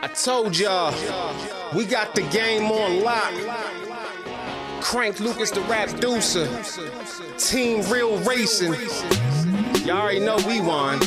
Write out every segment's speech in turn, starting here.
I told y'all, we got the game on lock. Crank Lucas the rap deucer. Team Real Racing. Y'all already know we won.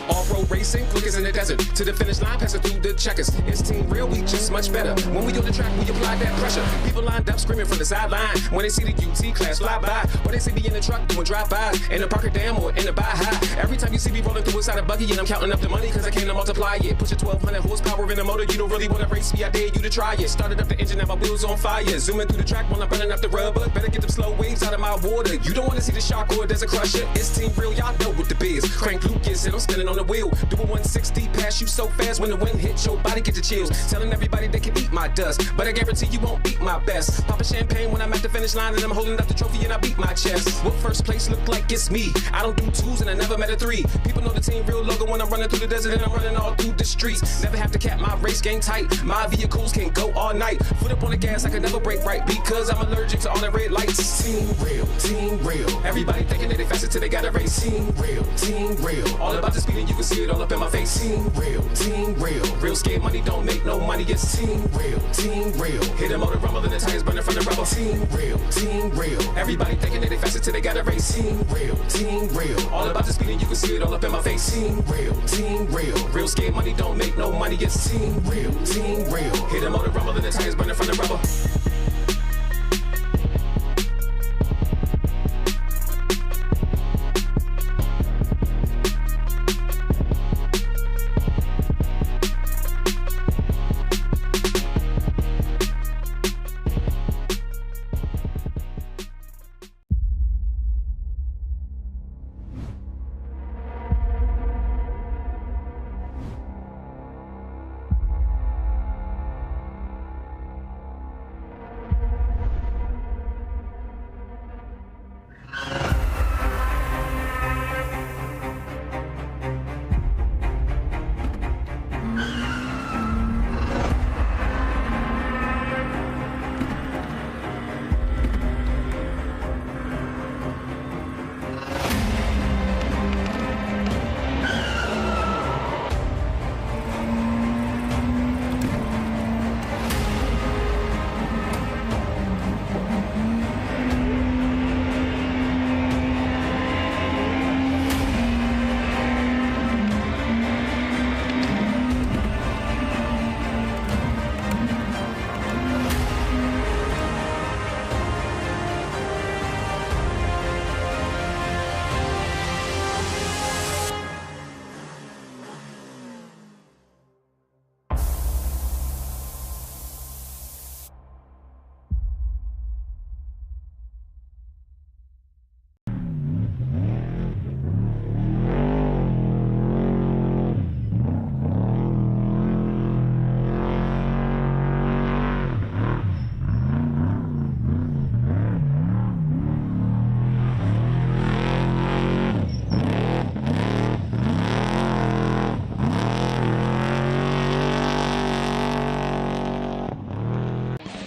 Off-road racing, quick as in the desert. To the finish line, passing through the checkers. It's Team Real, we just much better. When we on the track, we apply that pressure. People lined up screaming from the sideline. When they see the UT class fly by, or they see me in the truck doing drive-by, in the Parker Dam or in the Baja. Every time you see me rolling through inside a buggy, and I'm counting up the money, cause I came to multiply it. Push a 1200 horsepower in the motor, you don't really wanna race me, I dare you to try it. Started up the engine, now my wheels on fire. Zooming through the track while I'm burning up the rubber. Better get them slow waves out of my water. You don't wanna see the shark or there's a crusher. It's Team Real, y'all know what the biz. Crank Lucas and I'm spinning on the wheel. Doing 160 past you so fast when the wind hits your body, get the chills. Telling everybody they can eat my dust, but I guarantee you won't beat my best. Pop a champagne when I'm at the finish line and I'm holding up the trophy and I beat my chest. What first place look like it's me? I don't do twos and I never met a three. People know the Team Real logo when I'm running through the desert and I'm running all through the streets. Never have to cap my race game tight. My vehicles can go all night. Foot up on the gas, I can never break right because I'm allergic to all the red lights. Team Real, Team Real. Everybody thinking that they faster till they got a race. Team Real, Team Real. All about the speed and you can see it all up in my face. Team Real, Team Real. Real scared money don't make no money. It's Team Real, Team Real. Hit the motor rumble and the tires burning from the rubble. Team Real, Team Real. Everybody thinking that they faster till they got a race. Team Real, Team Real. All about the speed and you can see it all up in my face. Team Real, Team Real. Real scared money don't make no money. It's Team Real, Team Real. Hit the motor rumble and the tires burning from the rubble.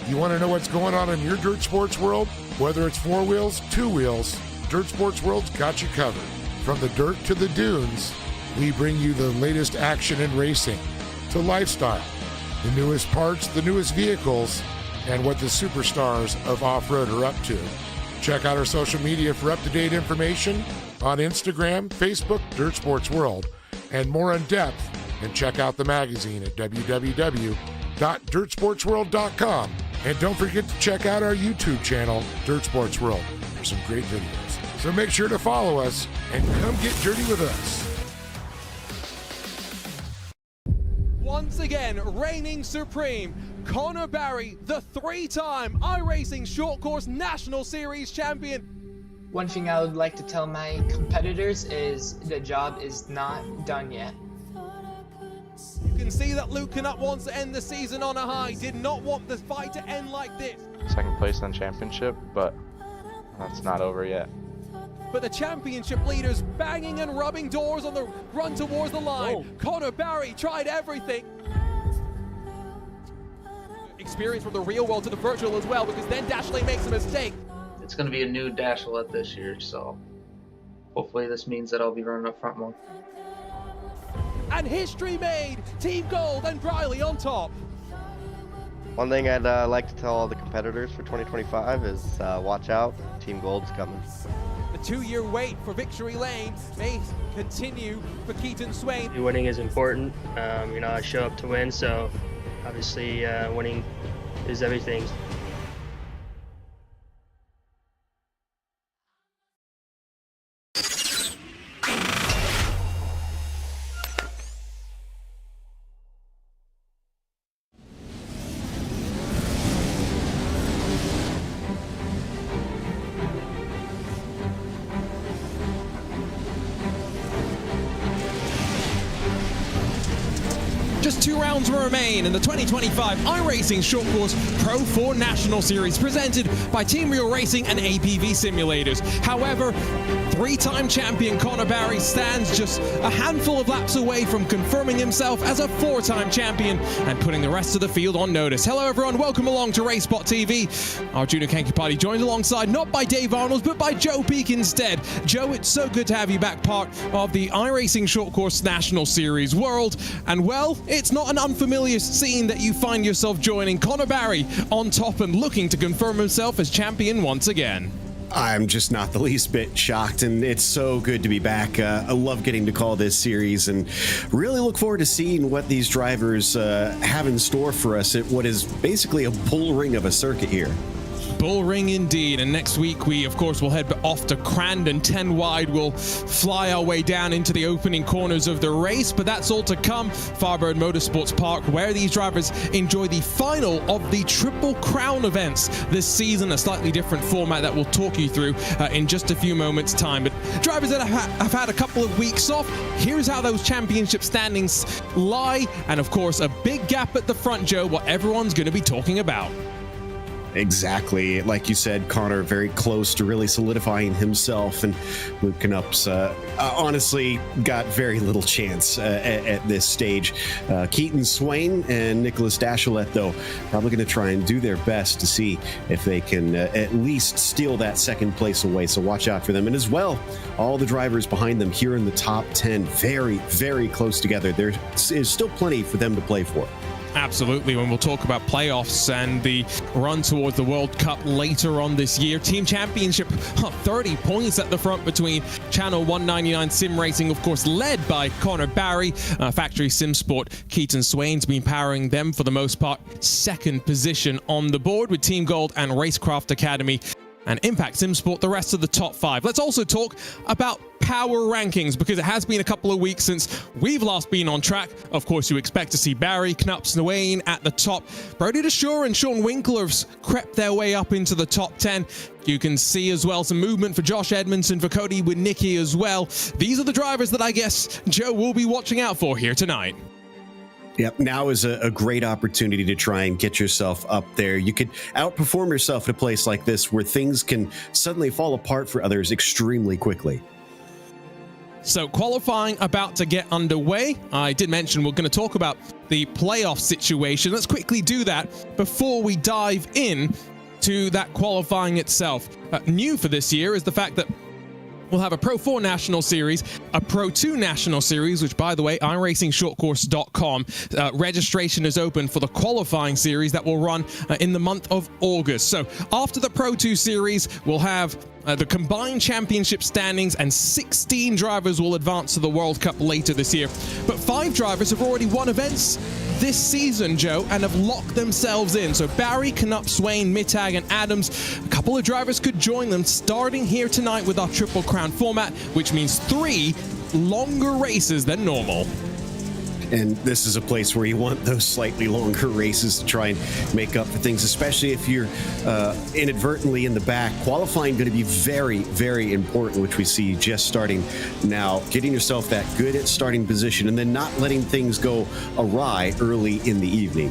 You want to know what's going on in your dirt sports world? Whether it's four wheels, two wheels, Dirt Sports World's got you covered. From the dirt to the dunes, we bring you the latest action in racing, to lifestyle, the newest parts, the newest vehicles, and what the superstars of off-road are up to. Check out our social media for up-to-date information on Instagram, Facebook, Dirt Sports World, and more in depth. And check out the magazine at www.dirtsportsworld.com. And don't forget to check out our YouTube channel, Dirt Sports World, for some great videos. So make sure to follow us and come get dirty with us. Once again, reigning supreme, Connor Barry, the three-time iRacing Short Course National Series champion. One thing I would like to tell my competitors is the job is not done yet. You can see that Luke Knupp wants to end the season on a high, did not want the fight to end like this. Second place in the championship, but that's not over yet. But the championship leaders banging and rubbing doors on the run towards the line. Whoa. Connor Barry tried everything. Experience from the real world to the virtual as well, because then Dashley makes a mistake. It's going to be a new Dashlette this year, so hopefully this means that I'll be running up front more. and history made. Team Gold and Briley on top. One thing I'd like to tell all the competitors for 2025 is watch out, Team Gold's coming. The 2-year wait for victory lane may continue for Keaton Swain. Winning is important. I show up to win, so obviously winning is everything. Just 2 rounds remain in the 2025 iRacing Short Course Pro 4 National Series presented by Team Real Racing and APV Simulators. However, 3-time champion Connor Barry stands just a handful of laps away from confirming himself as a 4-time champion and putting the rest of the field on notice. Hello everyone, welcome along to RaceBot TV. Our Junior Kanky Party joined alongside not by Dave Arnolds but by Joe Peak instead. Joe, it's so good to have you back, part of the iRacing Short Course National Series world. And well, it's not an unfamiliar scene that you find yourself joining Connor Barry on top and looking to confirm himself as champion once again. I'm just not the least bit shocked, and it's so good to be back. I love getting to call this series and really look forward to seeing what these drivers have in store for us at what is basically a bull ring of a circuit here. Bullring indeed, and next week we of course will head off to Crandon. 10 wide, we'll fly our way down into the opening corners of the race, but that's all to come. Firebird Motorsports Park, where these drivers enjoy the final of the Triple Crown events this season, a slightly different format that we'll talk you through in just a few moments time. But drivers that have had a couple of weeks off, here's how those championship standings lie, and of course a big gap at the front, Joe, what everyone's going to be talking about. Exactly. Like you said, Connor, very close to really solidifying himself, and Luke Knupp's honestly got very little chance at this stage. Keaton Swain and Nicholas Dashilet, though, probably going to try and do their best to see if they can at least steal that second place away, so watch out for them. And as well, all the drivers behind them here in the top 10, very, very close together. There is still plenty for them to play for. Absolutely, when we'll talk about playoffs and the run towards the World Cup later on this year. Team Championship, 30 points at the front between Channel 199 Sim Racing, of course, led by Connor Barry. Factory Sim Sport, Keaton Swain's been powering them for the most part. Second position on the board with Team Gold and Racecraft Academy. And Impact Sim Sport, the rest of the top 5. Let's also talk about power rankings, because it has been a couple of weeks since we've last been on track. Of course, you expect to see Barry, Knupp, Swain at the top. Brody DeShore and Sean Winkler have crept their way up into the top 10. You can see as well some movement for Josh Edmondson, for Cody Winicki as well. These are the drivers that I guess Joe will be watching out for here tonight. Yep, now is a great opportunity to try and get yourself up there. You could outperform yourself at a place like this where things can suddenly fall apart for others extremely quickly. So qualifying about to get underway. I did mention we're going to talk about the playoff situation. Let's quickly do that before we dive in to that qualifying itself. New for this year is the fact that we'll have a Pro 4 National Series, a Pro 2 National Series, which, by the way, iRacingShortCourse.com. Registration is open for the qualifying series that will run in the month of August. So after the Pro 2 Series, we'll have the combined championship standings, and 16 drivers will advance to the World Cup later this year. But 5 drivers have already won events this season, Joe, and have locked themselves in. So Barry, Knupp, Swain, Mittag, and Adams, a couple of drivers could join them starting here tonight with our Triple Crown format, which means 3 longer races than normal. And this is a place where you want those slightly longer races to try and make up for things, especially if you're inadvertently in the back. Qualifying going to be very, very important, which we see just starting now. Getting yourself that good at starting position and then not letting things go awry early in the evening.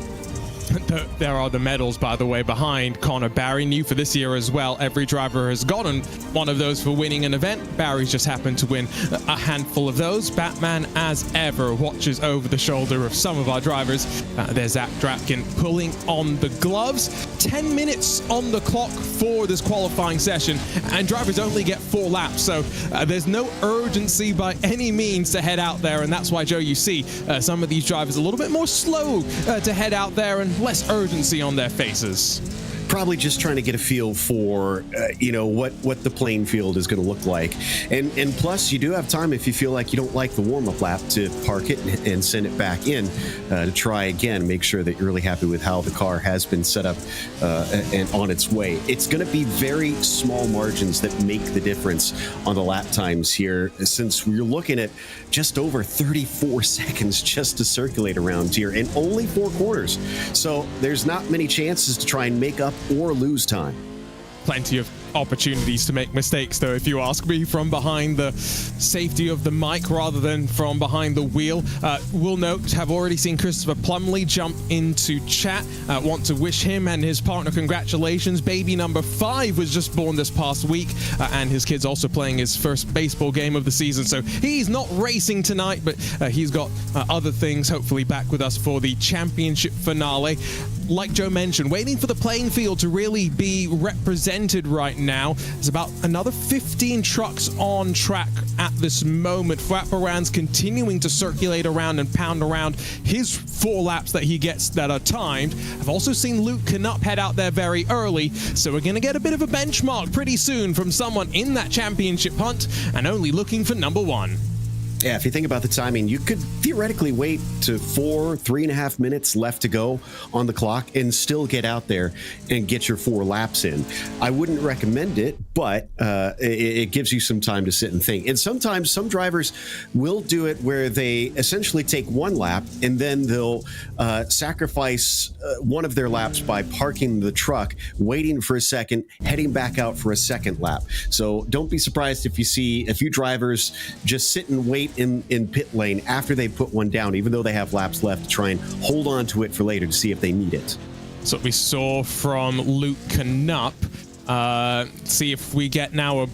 There are the medals, by the way, behind Connor. Barry, new for this year as well. Every driver has gotten one of those for winning an event. Barry's just happened to win a handful of those. Batman, as ever, watches over the shoulder of some of our drivers. There's Zach Drapkin pulling on the gloves. 10 minutes on the clock for this qualifying session, and drivers only get 4 laps, so there's no urgency by any means to head out there, and that's why, Joe, you see some of these drivers a little bit more slow to head out there and less urgency on their faces. Probably just trying to get a feel for, what the playing field is going to look like. And plus, you do have time if you feel like you don't like the warm-up lap to park it and send it back in to try again. Make sure that you're really happy with how the car has been set up and on its way. It's going to be very small margins that make the difference on the lap times here, since we're looking at just over 34 seconds just to circulate around here and only 4 corners. So there's not many chances to try and make up or lose time. Plenty of opportunities to make mistakes, though, if you ask me, from behind the safety of the mic rather than from behind the wheel. We'll note, have already seen Christopher Plumley jump into chat. Want to wish him and his partner congratulations. Baby number 5 was just born this past week, and his kid's also playing his first baseball game of the season, so he's not racing tonight, but he's got other things, hopefully back with us for the championship finale. Like Joe mentioned, waiting for the playing field to really be represented right now. There's about another 15 trucks on track at this moment. Fapparan's continuing to circulate around and pound around his 4 laps that he gets that are timed. I've also seen Luke Knupp head out there very early, so we're going to get a bit of a benchmark pretty soon from someone in that championship hunt and only looking for number 1. Yeah, if you think about the timing, you could theoretically wait to 3.5 minutes left to go on the clock and still get out there and get your 4 laps in. I wouldn't recommend it, but it gives you some time to sit and think. And sometimes some drivers will do it where they essentially take 1 lap and then they'll sacrifice one of their laps by parking the truck, waiting for a second, heading back out for a second lap. So don't be surprised if you see a few drivers just sit and wait in pit lane after they put one down, even though they have laps left, to try and hold on to it for later to see if they need it. So we saw from Luke Knupp. See if we get now a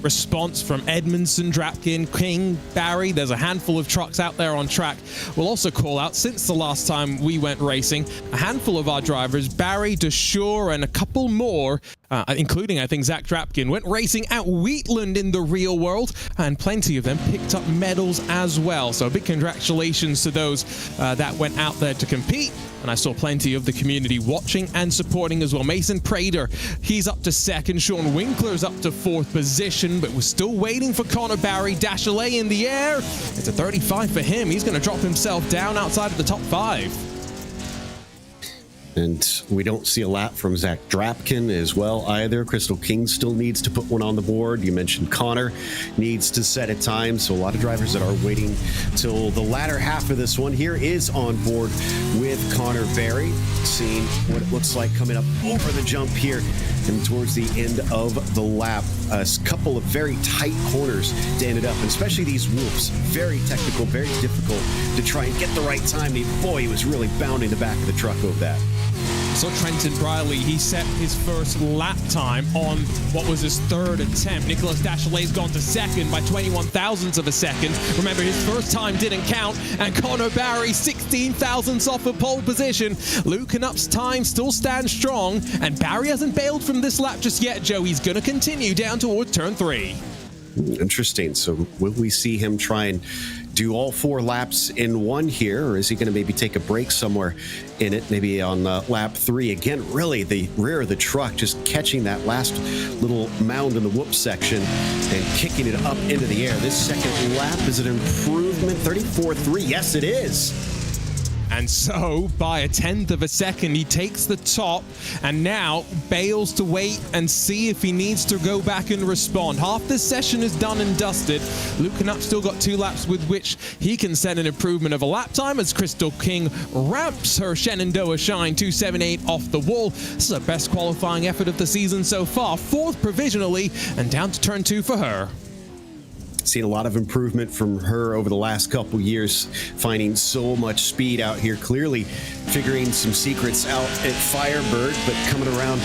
response from Edmondson, Drapkin, King, Barry. There's a handful of trucks out there on track. We'll also call out, since the last time we went racing, a handful of our drivers, Barry, DeShure, and a couple more, including, I think, Zach Drapkin, went racing at Wheatland in the real world, and plenty of them picked up medals as well. So big congratulations to those that went out there to compete. And I saw plenty of the community watching and supporting as well. Mason Prater, he's up to 2nd. Sean Winkler's up to 4th position, but we're still waiting for Connor Barry. Dashley in the air. It's a 35 for him. He's going to drop himself down outside of the top 5. And we don't see a lap from Zach Drapkin as well either. Crystal King still needs to put one on the board. You mentioned Connor needs to set a time. So a lot of drivers that are waiting till the latter half of this one here is on board with Connor Barry. Seeing what it looks like coming up over the jump here and towards the end of the lap. A couple of very tight corners to end it up, and especially these whoops. Very technical, very difficult to try and get the right time. Boy, he was really bounding the back of the truck over that. So Trenton Briley, he set his first lap time on what was his 3rd attempt. Nicholas Dashley's gone to 2nd by 21 thousandths of a second. Remember, his first time didn't count. And Connor Barry, 16 thousandths off of pole position. Luke Knupp's time still stands strong. And Barry hasn't bailed from this lap just yet, Joe. He's going to continue down towards turn 3. Interesting. So will we see him try and do all 4 laps in one here, or is he going to maybe take a break somewhere in it, maybe on lap 3? Again, really the rear of the truck just catching that last little mound in the whoop section and kicking it up into the air. This second lap, is it an improvement? 34.3. Yes, it is. And so, by a 1/10 of a second, he takes the top and now bails to wait and see if he needs to go back and respond. Half this session is done and dusted. Luke Knupp still got 2 laps with which he can set an improvement of a lap time as Crystal King ramps her Shenandoah Shine 278 off the wall. This is her best qualifying effort of the season so far. 4th provisionally and down to turn 2 for her. Seen a lot of improvement from her over the last couple years, finding so much speed out here, clearly figuring some secrets out at Firebird. But coming around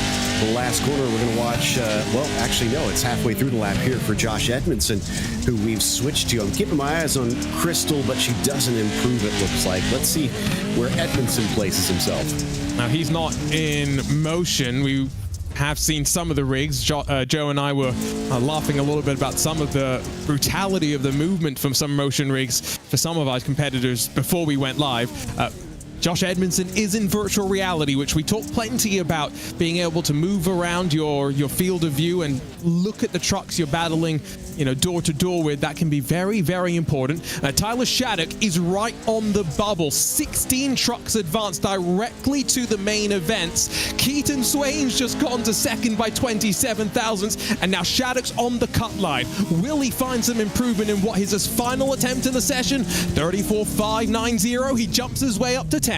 the last corner, we're going to watch, well, actually, no, it's halfway through the lap here for Josh Edmondson, who we've switched to. I'm keeping my eyes on Crystal, but she doesn't improve, it looks like. Let's see where Edmondson places himself. Now, he's not in motion. We have seen some of the rigs. Joe and I were laughing a little bit about some of the brutality of the movement from some motion rigs for some of our competitors before we went live. Josh Edmondson is in virtual reality, which we talked plenty about, being able to move around your field of view and look at the trucks you're battling, you know, door to door with. That can be very, very important. Tyler Shattuck is right on the bubble. 16 trucks advanced directly to the main events. Keaton Swain's just gone to second by 27 thousandths, and now Shattuck's on the cut line. Will he find some improvement in what is his final attempt in the session? 34.590. He jumps his way up to 10th.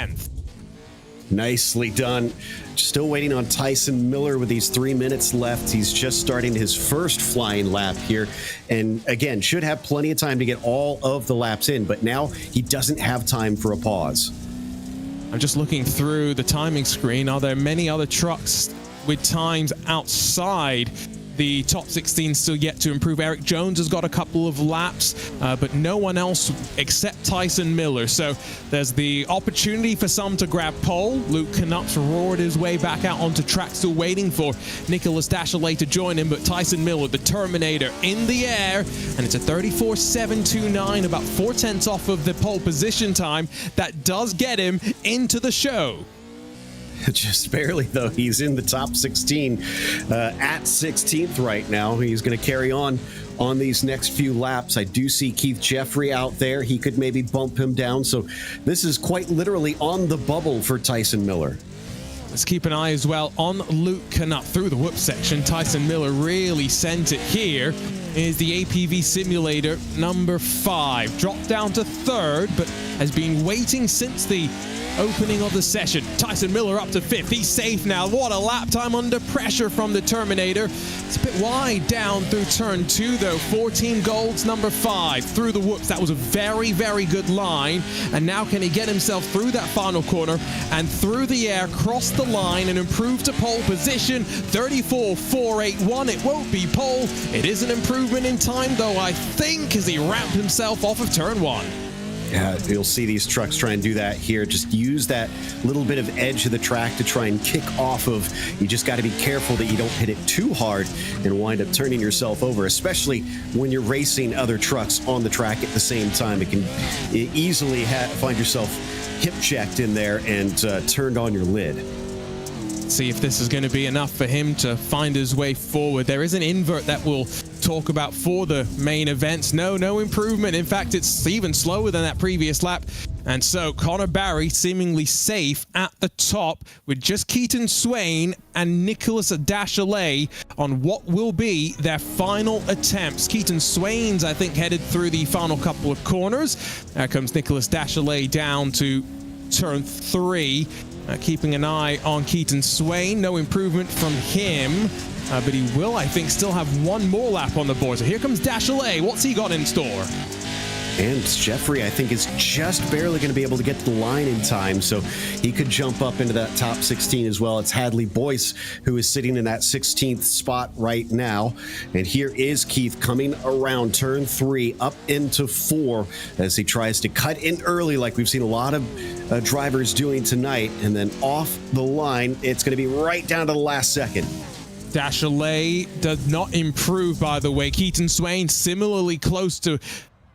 Nicely done. Still waiting on Tyson Miller with these 3 minutes left. He's just starting his first flying lap here, and again, should have plenty of time to get all of the laps in, but now he doesn't have time for a pause. I'm just looking through the timing screen. Are there many other trucks with times outside the top 16 still yet to improve? Eric Jones has got a couple of laps, but no one else except Tyson Miller. So there's the opportunity for some to grab pole. Luke Knupp's roared his way back out onto track, still waiting for Nicholas Dashley to join him, but Tyson Miller, the Terminator, in the air, and it's a 34.729, about 4/10 off of the pole position time. That does get him into the show. Just barely, though. He's in the top 16 at 16th right now. He's going to carry on these next few laps. I do see Keith Jeffrey out there. He could maybe bump him down. So this is quite literally on the bubble for Tyson Miller. Let's keep an eye as well on Luke Knupp through the whoop section. Tyson Miller really sent it here. Is the APV Simulator number 5. Dropped down to 3rd, but has been waiting since the opening of the session. Tyson Miller up to 5th. He's safe now. What a lap time under pressure from the Terminator. It's a bit wide down through turn 2, though. 14 golds, number 5. Through the whoops. That was a very, very good line. And now can he get himself through that final corner and through the air, cross the line and improve to pole position? 34.481. It won't be pole. It is an improvement in time, though, I think, as he ramped himself off of turn 1. Yeah, you'll see these trucks try and do that here. Just use that little bit of edge of the track to try and kick off of. You just got to be careful that you don't hit it too hard and wind up turning yourself over, especially when you're racing other trucks on the track at the same time. It can easily find yourself hip checked in there and turned on your lid. See if this is going to be enough for him to find his way forward. There is an invert that we'll talk about for the main events. No improvement. In fact, it's even slower than that previous lap. And so Connor Barry seemingly safe at the top with just Keaton Swain and Nicholas Dashley on what will be their final attempts. Keaton Swain's, I think, headed through the final couple of corners. There comes Nicholas Dashley down to turn 3. Keeping an eye on Keaton Swain. No improvement from him, but he will, I think, still have one more lap on the board. So here comes Dashley. What's he got in store? And Jeffrey, I think, is just barely going to be able to get to the line in time, so he could jump up into that top 16 as well. It's Hadley Boyce who is sitting in that 16th spot right now. And here is Keith coming around turn 3 up into 4 as he tries to cut in early like we've seen a lot of drivers doing tonight. And then off the line, it's going to be right down to the last second. Dashley does not improve, by the way. Keaton Swain similarly close to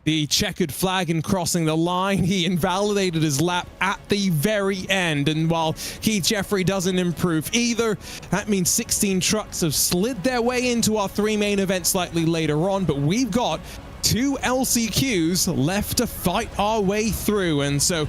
the checkered flag and crossing the line. He invalidated his lap at the very end. And while Keith Jeffrey doesn't improve either, that means 16 trucks have slid their way into our 3 main events slightly later on. But we've got 2 LCQs left to fight our way through. And so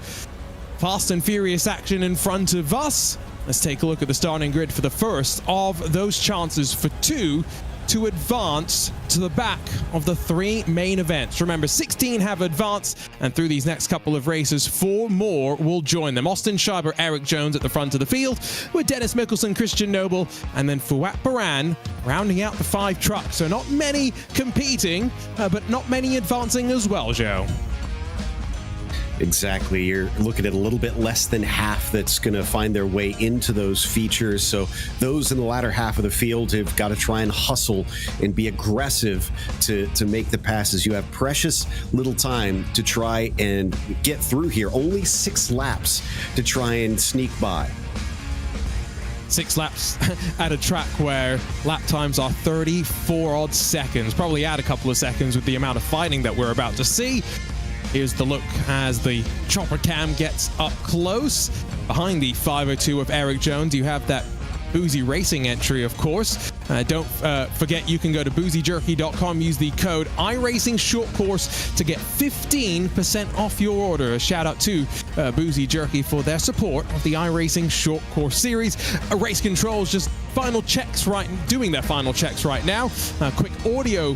fast and furious action in front of us. Let's take a look at the starting grid for the first of those chances for 2 to advance to the back of the 3 main events. Remember, 16 have advanced, and through these next couple of races, 4 more will join them. Austin Schreiber, Eric Jones at the front of the field, with Dennis Mickelson, Christian Noble, and then Fouad Baran rounding out the 5 trucks. So not many competing, but not many advancing as well, Joe. Exactly. You're looking at a little bit less than half that's going to find their way into those features. So those in the latter half of the field have got to try and hustle and be aggressive to make the passes. You have precious little time to try and get through here. Only 6 laps to try and sneak by. 6 laps at a track where lap times are 34 odd seconds. Probably add a couple of seconds with the amount of fighting that we're about to see. Here's the look as the chopper cam gets up close. Behind the 502 of Eric Jones, you have that Boozy Racing entry, of course. Don't forget, you can go to boozyjerky.com, use the code iRacing Short Course to get 15% off your order. A shout out to Boozy Jerky for their support of the iRacing Short Course series. Race Control's just doing their final checks right now. Quick audio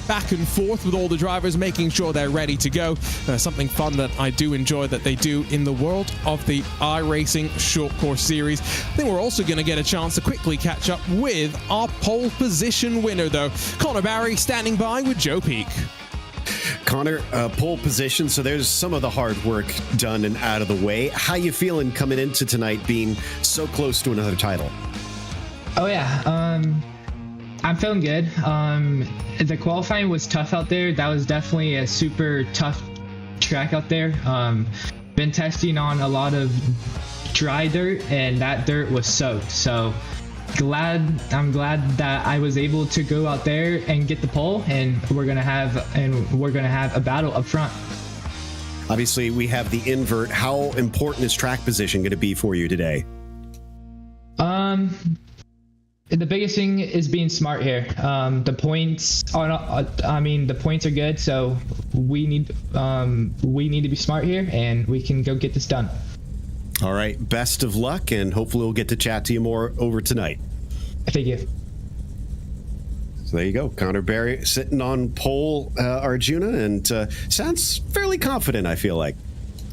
back and forth with all the drivers, making sure they're ready to go. Something fun that I do enjoy that they do in the world of the iRacing Short Course Series. I think we're also going to get a chance to quickly catch up with our pole position winner, though. Connor Barry standing by with Joe Peak. Connor, pole position, so there's some of the hard work done and out of the way. How you feeling coming into tonight being so close to another title? Oh yeah, I'm feeling good. The qualifying was tough out there. That was definitely a super tough track out there. Been testing on a lot of dry dirt, and that dirt was soaked. So I'm glad that I was able to go out there and get the pole, and we're gonna have a battle up front. Obviously, we have the invert. How important is track position going to be for you today? The biggest thing is being smart here. The points are not, the points are good, so we need to be smart here, and we can go get this done. All right, best of luck, and hopefully we'll get to chat to you more over tonight. Thank you. So there you go, Connor Barry sitting on pole, Arjuna, and sounds fairly confident, I feel like.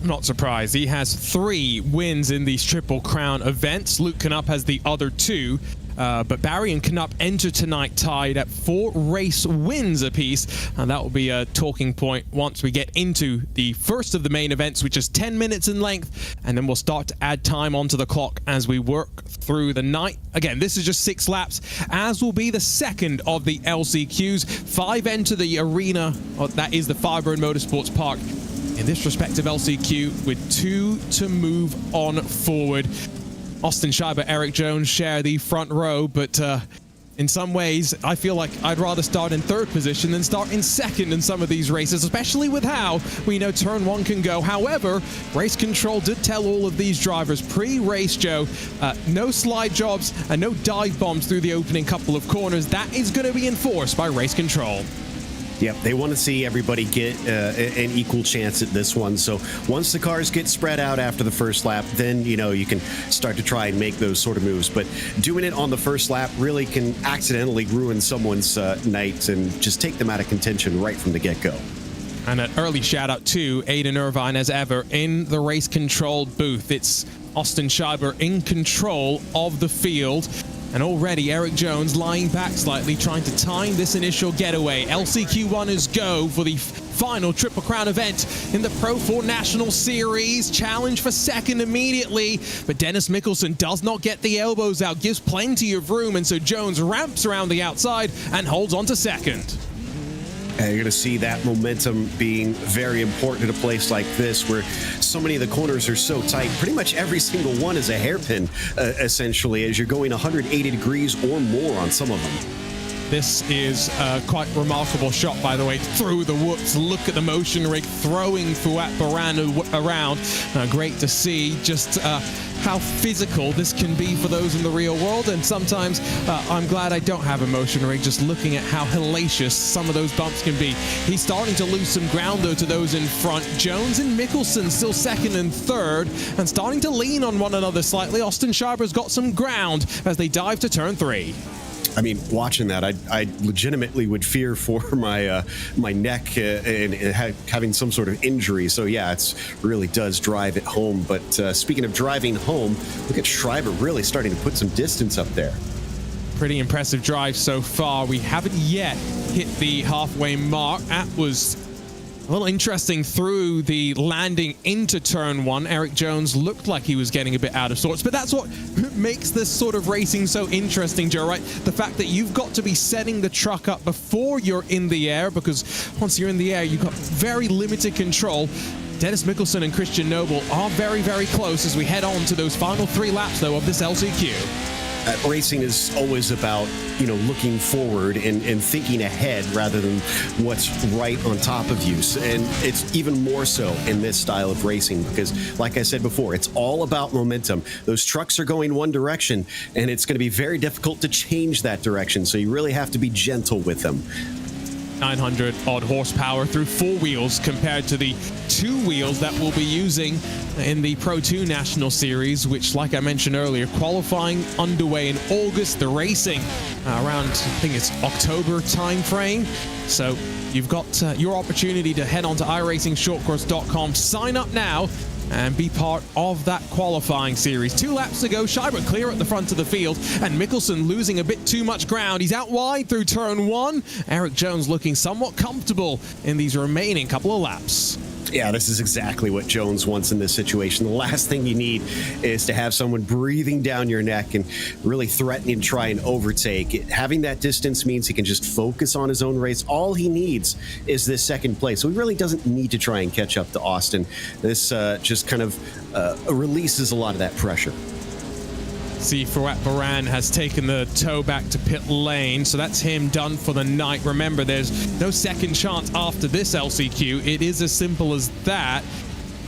I'm not surprised. He has 3 wins in these Triple Crown events. Luke Knupp has the other 2. But Barry and Knupp enter tonight tied at 4 race wins apiece, and that will be a talking point once we get into the first of the main events, which is 10 minutes in length, and then we'll start to add time onto the clock as we work through the night. Again, this is just 6 laps, as will be the second of the LCQs. 5 enter the arena, that is the Firebird Motorsports Park in this respective LCQ, with 2 to move on forward. Austin Schreiber, Eric Jones share the front row, but in some ways, I feel like I'd rather start in 3rd position than start in 2nd in some of these races, especially with how we know turn 1 can go. However, Race Control did tell all of these drivers pre-race, Joe, no slide jobs and no dive bombs through the opening couple of corners. That is going to be enforced by Race Control. Yep, they want to see everybody get an equal chance at this one. So once the cars get spread out after the first lap, then, you can start to try and make those sort of moves. But doing it on the first lap really can accidentally ruin someone's night and just take them out of contention right from the get-go. And an early shout out to Aiden Irvine, as ever, in the Race Control booth. It's Austin Schreiber in control of the field. And already Eric Jones lying back slightly, trying to time this initial getaway. LCQ1 is go for the final Triple Crown event in the Pro 4 National Series. Challenge for 2nd immediately, but Dennis Mickelson does not get the elbows out, gives plenty of room, and so Jones ramps around the outside and holds on to 2nd. You're going to see that momentum being very important at a place like this, where so many of the corners are so tight. Pretty much every single one is a hairpin, essentially, as you're going 180 degrees or more on some of them. This is a quite remarkable shot, by the way, through the whoops. Look at the motion rig throwing Fouad Baran around. Great to see just how physical this can be for those in the real world, and sometimes I'm glad I don't have a motion rig, just looking at how hellacious some of those bumps can be. He's starting to lose some ground, though, to those in front. Jones and Mickelson still 2nd and 3rd, and starting to lean on one another slightly. Austin Schreiber's got some ground as they dive to turn 3. I mean, watching that, I legitimately would fear for my my neck and having some sort of injury. So yeah, it's really does drive it home. But speaking of driving home, look at Schreiber really starting to put some distance up there. Pretty impressive drive so far. We haven't yet hit the halfway mark. That was a little interesting through the landing into turn one. Eric Jones looked like he was getting a bit out of sorts, but that's what makes this sort of racing so interesting, Joe, right? The fact that you've got to be setting the truck up before you're in the air, because once you're in the air, you've got very limited control. Dennis Mikkelsen and Christian Noble are very, very close as we head on to those final 3 laps, though, of this LCQ. Racing is always about, looking forward and thinking ahead rather than what's right on top of you. And it's even more so in this style of racing because, like I said before, it's all about momentum. Those trucks are going one direction, and it's going to be very difficult to change that direction. So you really have to be gentle with them. 900 odd horsepower through 4 wheels compared to the 2 wheels that we'll be using in the Pro 2 National Series, which, like I mentioned earlier, qualifying underway in August, the racing around, I think it's October time frame. So you've got your opportunity to head on to iRacingShortCourse.com, sign up now and be part of that qualifying series. 2 laps to go. Schreiber clear at the front of the field, and Mikkelsen losing a bit too much ground. He's out wide through turn 1. Eric Jones looking somewhat comfortable in these remaining couple of laps. Yeah, this is exactly what Jones wants in this situation. The last thing you need is to have someone breathing down your neck and really threatening to try and overtake. Having that distance means he can just focus on his own race. All he needs is this second place. So he really doesn't need to try and catch up to Austin. This just kind of releases a lot of that pressure. See, Fouad Baran has taken the tow back to pit lane, so that's him done for the night. Remember, there's no second chance after this LCQ. It is as simple as that.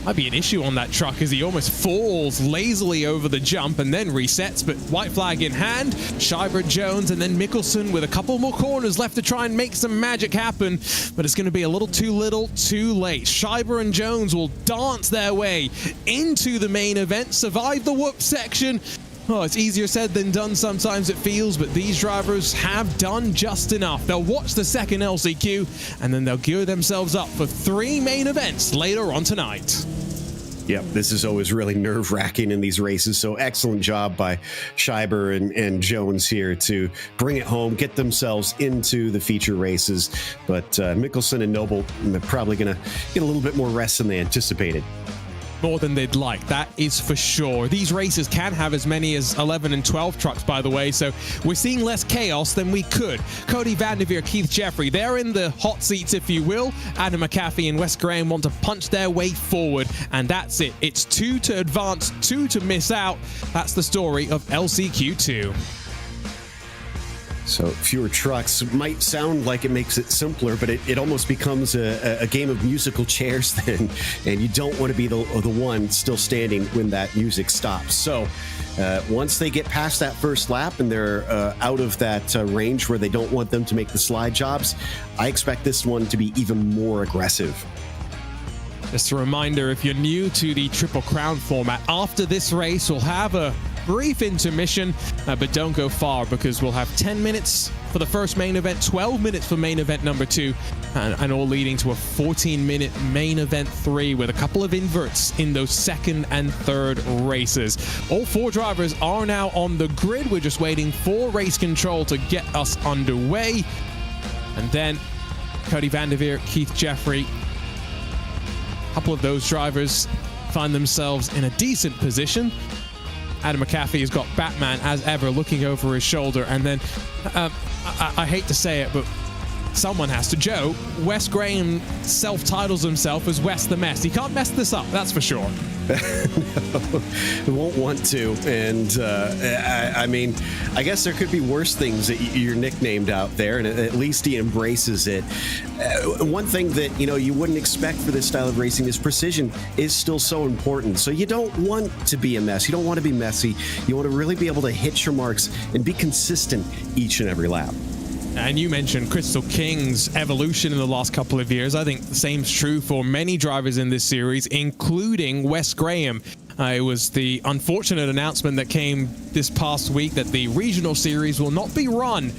Might be an issue on that truck as he almost falls lazily over the jump and then resets, but white flag in hand, Schreiber, Jones, and then Mikkelsen with a couple more corners left to try and make some magic happen, but it's going to be a little, too late. Schreiber and Jones will dance their way into the main event, survive the whoop section. Oh, it's easier said than done sometimes it feels, but these drivers have done just enough. They'll watch the second LCQ, and then they'll gear themselves up for 3 main events later on tonight. Yep, this is always really nerve-wracking in these races, so excellent job by Schreiber and Jones here to bring it home, get themselves into the feature races. But Mikkelsen and Noble are probably going to get a little bit more rest than they anticipated. More than they'd like, that is for sure. These races can have as many as 11 and 12 trucks, by the way, so we're seeing less chaos than we could. Cody Vanderveer, Keith Jeffrey, they're in the hot seats, if you will. Adam McAfee and Wes Graham want to punch their way forward, and that's it. It's 2 to advance, 2 to miss out. That's the story of LCQ2. So fewer trucks might sound like it makes it simpler, but it almost becomes a game of musical chairs then, and you don't want to be the one still standing when that music stops. So once they get past that first lap and they're out of that range where they don't want them to make the slide jobs, I expect this one to be even more aggressive. Just a reminder, if you're new to the Triple Crown format, after this race we'll have a brief intermission, but don't go far because we'll have 10 minutes for the first main event, 12 minutes for main event number 2, and all leading to a 14-minute main event 3 with a couple of inverts in those second and third races. All 4 drivers are now on the grid. We're just waiting for race control to get us underway. And then Cody Vanderveer, Keith Jeffrey, a couple of those drivers find themselves in a decent position. Adam McAfee has got Batman, as ever, looking over his shoulder. And then, I hate to say it, but someone has to. Joe, Wes Graham self-titles himself as Wes the Mess. He can't mess this up, that's for sure. No, won't want to. And I mean, I guess there could be worse things that you're nicknamed out there, and at least he embraces it. One thing that you wouldn't expect for this style of racing is precision is still so important. So you don't want to be a mess. You don't want to be messy. You want to really be able to hit your marks and be consistent each and every lap. And you mentioned Crystal King's evolution in the last couple of years. I think the same's true for many drivers in this series, including Wes Graham. It was the unfortunate announcement that came this past week that the regional series will not be run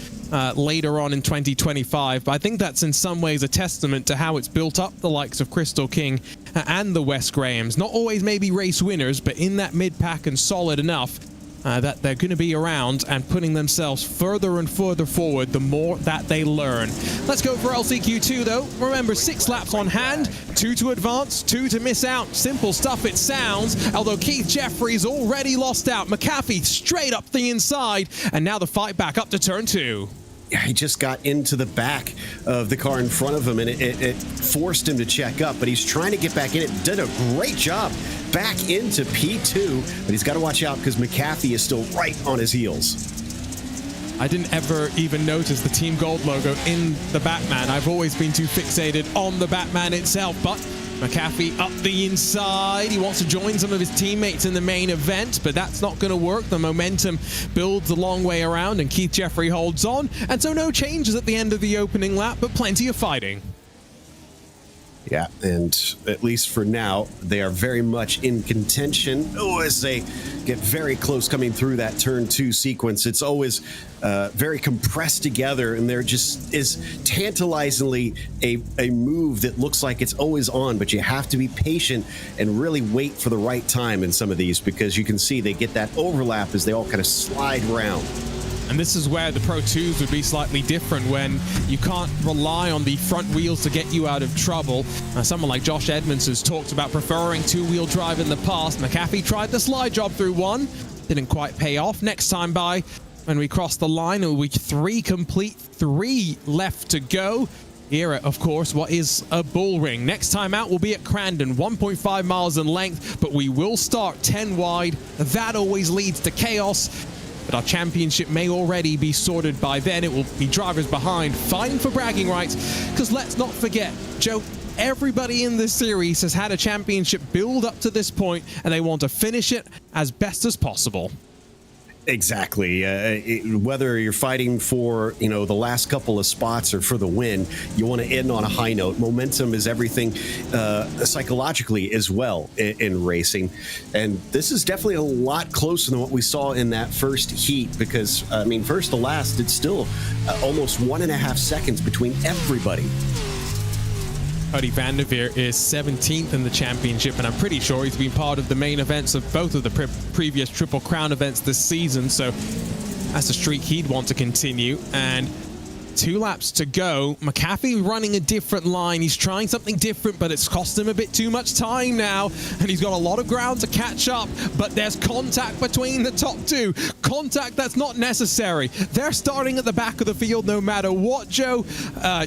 later on in 2025, but I think that's in some ways a testament to how it's built up the likes of Crystal King and the Wes Grahams. Not always maybe race winners, but in that mid-pack and solid enough that they're going to be around and putting themselves further and further forward the more that they learn. Let's go for LCQ2 though. Remember, 6 laps on hand, 2 to advance, 2 to miss out. Simple stuff it sounds, although Keith Jeffrey's already lost out. McAfee straight up the inside, and now the fight back up to turn 2. Yeah, he just got into the back of the car in front of him, and it forced him to check up, but he's trying to get back in it. Did a great job back into P2, but he's got to watch out because McAfee is still right on his heels. I didn't ever even notice the Team Gold logo in the Batman. I've always been too fixated on the Batman itself, but McAfee up the inside. He wants to join some of his teammates in the main event, but that's not going to work. The momentum builds a long way around, and Keith Jeffrey holds on. And so no changes at the end of the opening lap, but plenty of fighting. Yeah, and at least for now, they are very much in contention. Oh, as they get very close coming through that turn 2 sequence, it's always very compressed together, and there just is tantalizingly a move that looks like it's always on, but you have to be patient and really wait for the right time in some of these, because you can see they get that overlap as they all kind of slide around. And this is where the Pro 2s would be slightly different, when you can't rely on the front wheels to get you out of trouble. Someone like Josh Edmonds has talked about preferring 2-wheel drive in the past. McAfee tried the slide job through 1, didn't quite pay off. Next time by, when we cross the line, it will be 3 complete, 3 left to go. Here at, of course, what is a bullring. Next time out will be at Crandon, 1.5 miles in length, but we will start 10 wide. That always leads to chaos. But our championship may already be sorted by then. It will be drivers behind, fighting for bragging rights. Because let's not forget, Joe, everybody in this series has had a championship build up to this point, and they want to finish it as best as possible. Exactly. Whether you're fighting for, the last couple of spots or for the win, you want to end on a high note. Momentum is everything psychologically as well in racing. And this is definitely a lot closer than what we saw in that first heat, because, first to last, it's still almost 1.5 seconds between everybody. Cody Vanderveer is 17th in the championship, and I'm pretty sure he's been part of the main events of both of the previous Triple Crown events this season, so that's a streak he'd want to continue. And 2 laps to go. McAfee running a different line. He's trying something different, but it's cost him a bit too much time now, and he's got a lot of ground to catch up, but there's contact between the top 2. Contact that's not necessary. They're starting at the back of the field no matter what, Joe.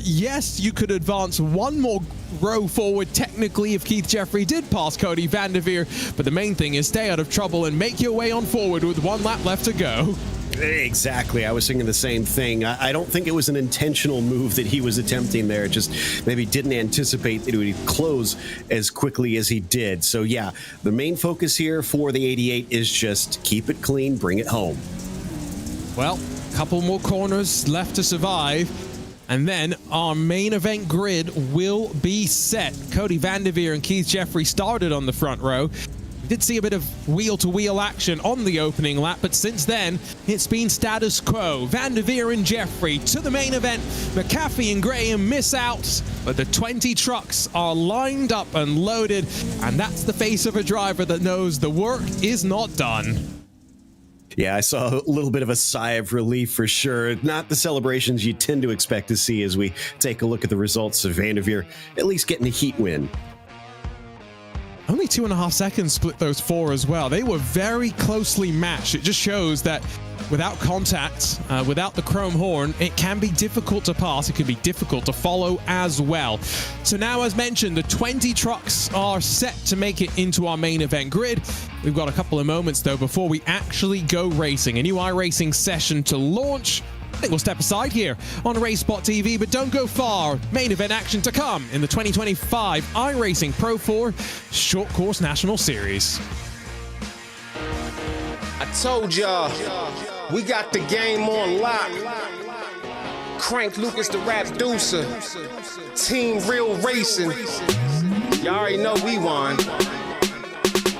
Yes, you could advance 1 more row forward technically if Keith Jeffrey did pass Cody Vanderveer, but the main thing is stay out of trouble and make your way on forward with 1 lap left to go. Exactly. I was thinking the same thing. I don't think it was an intentional move that he was attempting there. Just maybe didn't anticipate that it would close as quickly as he did. So yeah, the main focus here for the 88 is just keep it clean, bring it home. Well, a couple more corners left to survive, and then our main event grid will be set. Cody Vanderveer and Keith Jeffrey started on the front row. Did see a bit of wheel-to-wheel action on the opening lap, but since then, it's been status quo. Vanderveer and Jeffrey to the main event. McAfee and Graham miss out, but the 20 trucks are lined up and loaded, and that's the face of a driver that knows the work is not done. Yeah, I saw a little bit of a sigh of relief for sure. Not the celebrations you tend to expect to see as we take a look at the results of Vanderveer at least getting a heat win. Only 2.5 seconds split those 4 as well. They were very closely matched. It just shows that without contact, without the chrome horn, it can be difficult to pass. It can be difficult to follow as well. So now, as mentioned, the 20 trucks are set to make it into our main event grid. We've got a couple of moments, though, before we actually go racing. A new iRacing session to launch. I think we'll step aside here on RaceSpot TV, but don't go far. Main event action to come in the 2025 iRacing Pro 4 Short Course National Series. I told y'all, we got the game on lock. Crank Lucas the Rap Deucer. Team Real Racing. Y'all already know we won.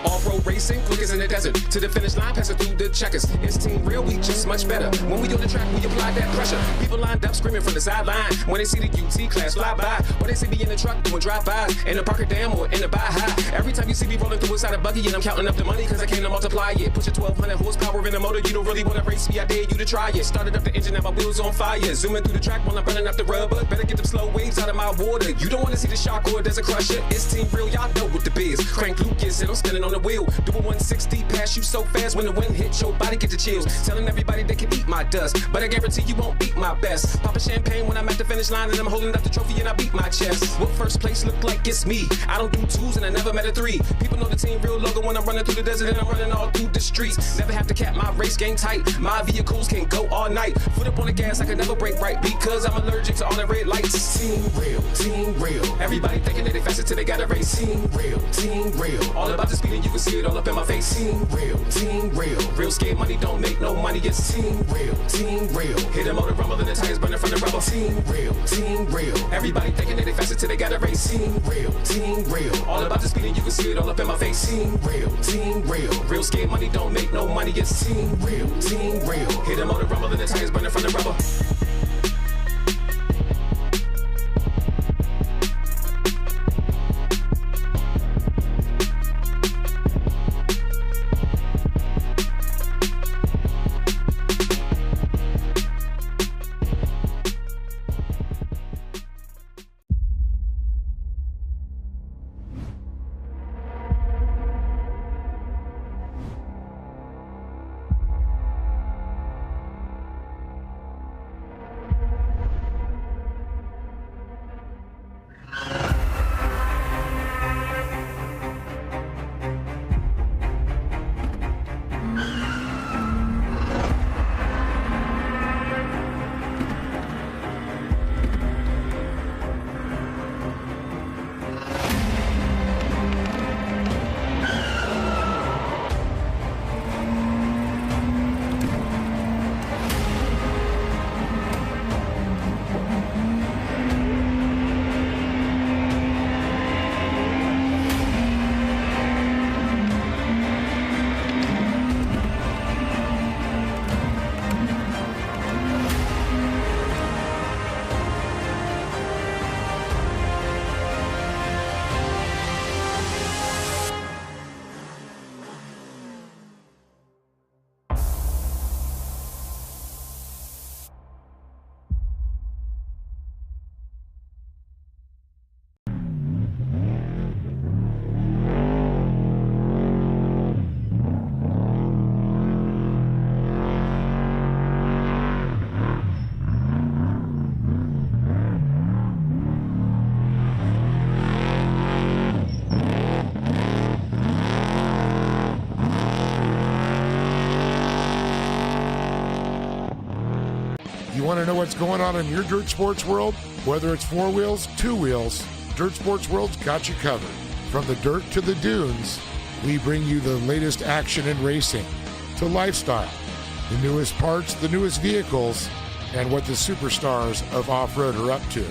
Off-road real racing, quick as in the desert. To the finish line, passing through the checkers. It's Team Real, we just much better. When we on the track, we apply that pressure. People lined up screaming from the sideline when they see the UT class fly by, or they see me in the truck doing drive-bys in the Parker Dam or in the Baja. Every time you see me rolling through inside a buggy, and I'm counting up the money because I came to multiply it. Push a 1200 horsepower in the motor, you don't really want to race me, I dare you to try it. Started up the engine and my wheels on fire. Zooming through the track while I'm running up the rubber. Better get them slow waves out of my water. You don't want to see the shark or there's a crusher. It's Team Real, y'all know what the biz. Crank Lucas and I'm spinning on the wheel. Do a 160, pass you so fast when the wind hits your body, get the chills. Telling everybody they can eat my dust, but I guarantee you won't beat my best. Pop a champagne when I'm at the finish line and I'm holding up the trophy and I beat my chest. What first place look like it's me? I don't do twos and I never met a three. People know the Team Real logo when I'm running through the desert and I'm running all through the streets. Never have to cap my race game tight. My vehicles can go all night. Foot up on the gas, I can never brake right because I'm allergic to all the red lights. Team Real, Team Real. Everybody thinking that they faster till they gotta race. Team Real, Team Real. All about the speed and you can see it all up in my face. Team Real, Team Real. Real scared money don't make no money. It's Team Real, Team Real. Hit a motor rumble and the tires burning from the rubble. Team Real, Team Real. Everybody thinking that they faster till they gotta race. Team Real, Team Real. All about the speed and you can see it all up in my face. Team Real, Team Real. Real scared money don't make no money. It's Team Real, Team Real. Hit a motor rumble and the tires burning from the rubble. You want to know what's going on in your dirt sports world? Whether it's four wheels, two wheels, Dirt Sports World's got you covered. From the dirt to the dunes, we bring you the latest action in racing, to lifestyle, the newest parts, the newest vehicles, and what the superstars of off-road are up to.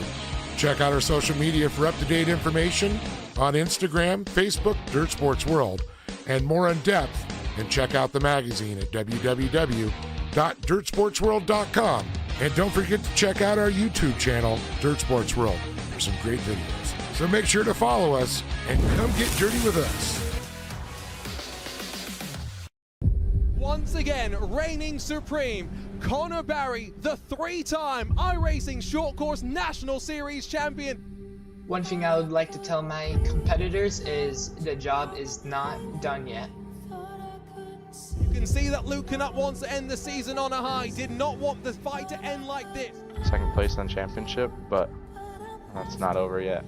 Check out our social media for up-to-date information on Instagram, Facebook, Dirt Sports World, and more in depth, and check out the magazine at www.dirtsportsworld.com. And don't forget to check out our YouTube channel, Dirt Sports World, for some great videos. So make sure to follow us and come get dirty with us. Once again, reigning supreme, Connor Barry, the three-time iRacing Short Course National Series champion. One thing I would like to tell my competitors is the job is not done yet. You can see that Luke Knupp wants to end the season on a high, did not want the fight to end like this. Second place in the championship, but that's not over yet.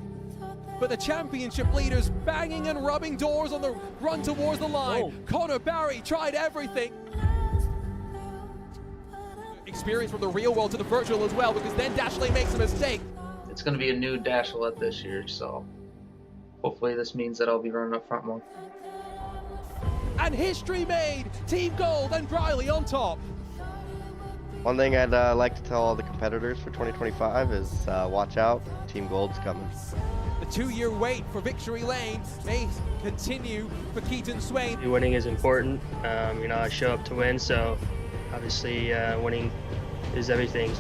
But the championship leaders banging and rubbing doors on the run towards the line. Oh. Connor Barry tried everything. Experience from the real world to the virtual as well, because then Dashley makes a mistake. It's going to be a new Dashlette this year, so hopefully this means that I'll be running up front more. And history made! Team Gold and Briley on top. One thing I'd like to tell all the competitors for 2025 is watch out, Team Gold's coming. The 2-year wait for victory lane may continue for Keaton Swain. Winning is important. You know, I show up to win, so obviously winning is everything.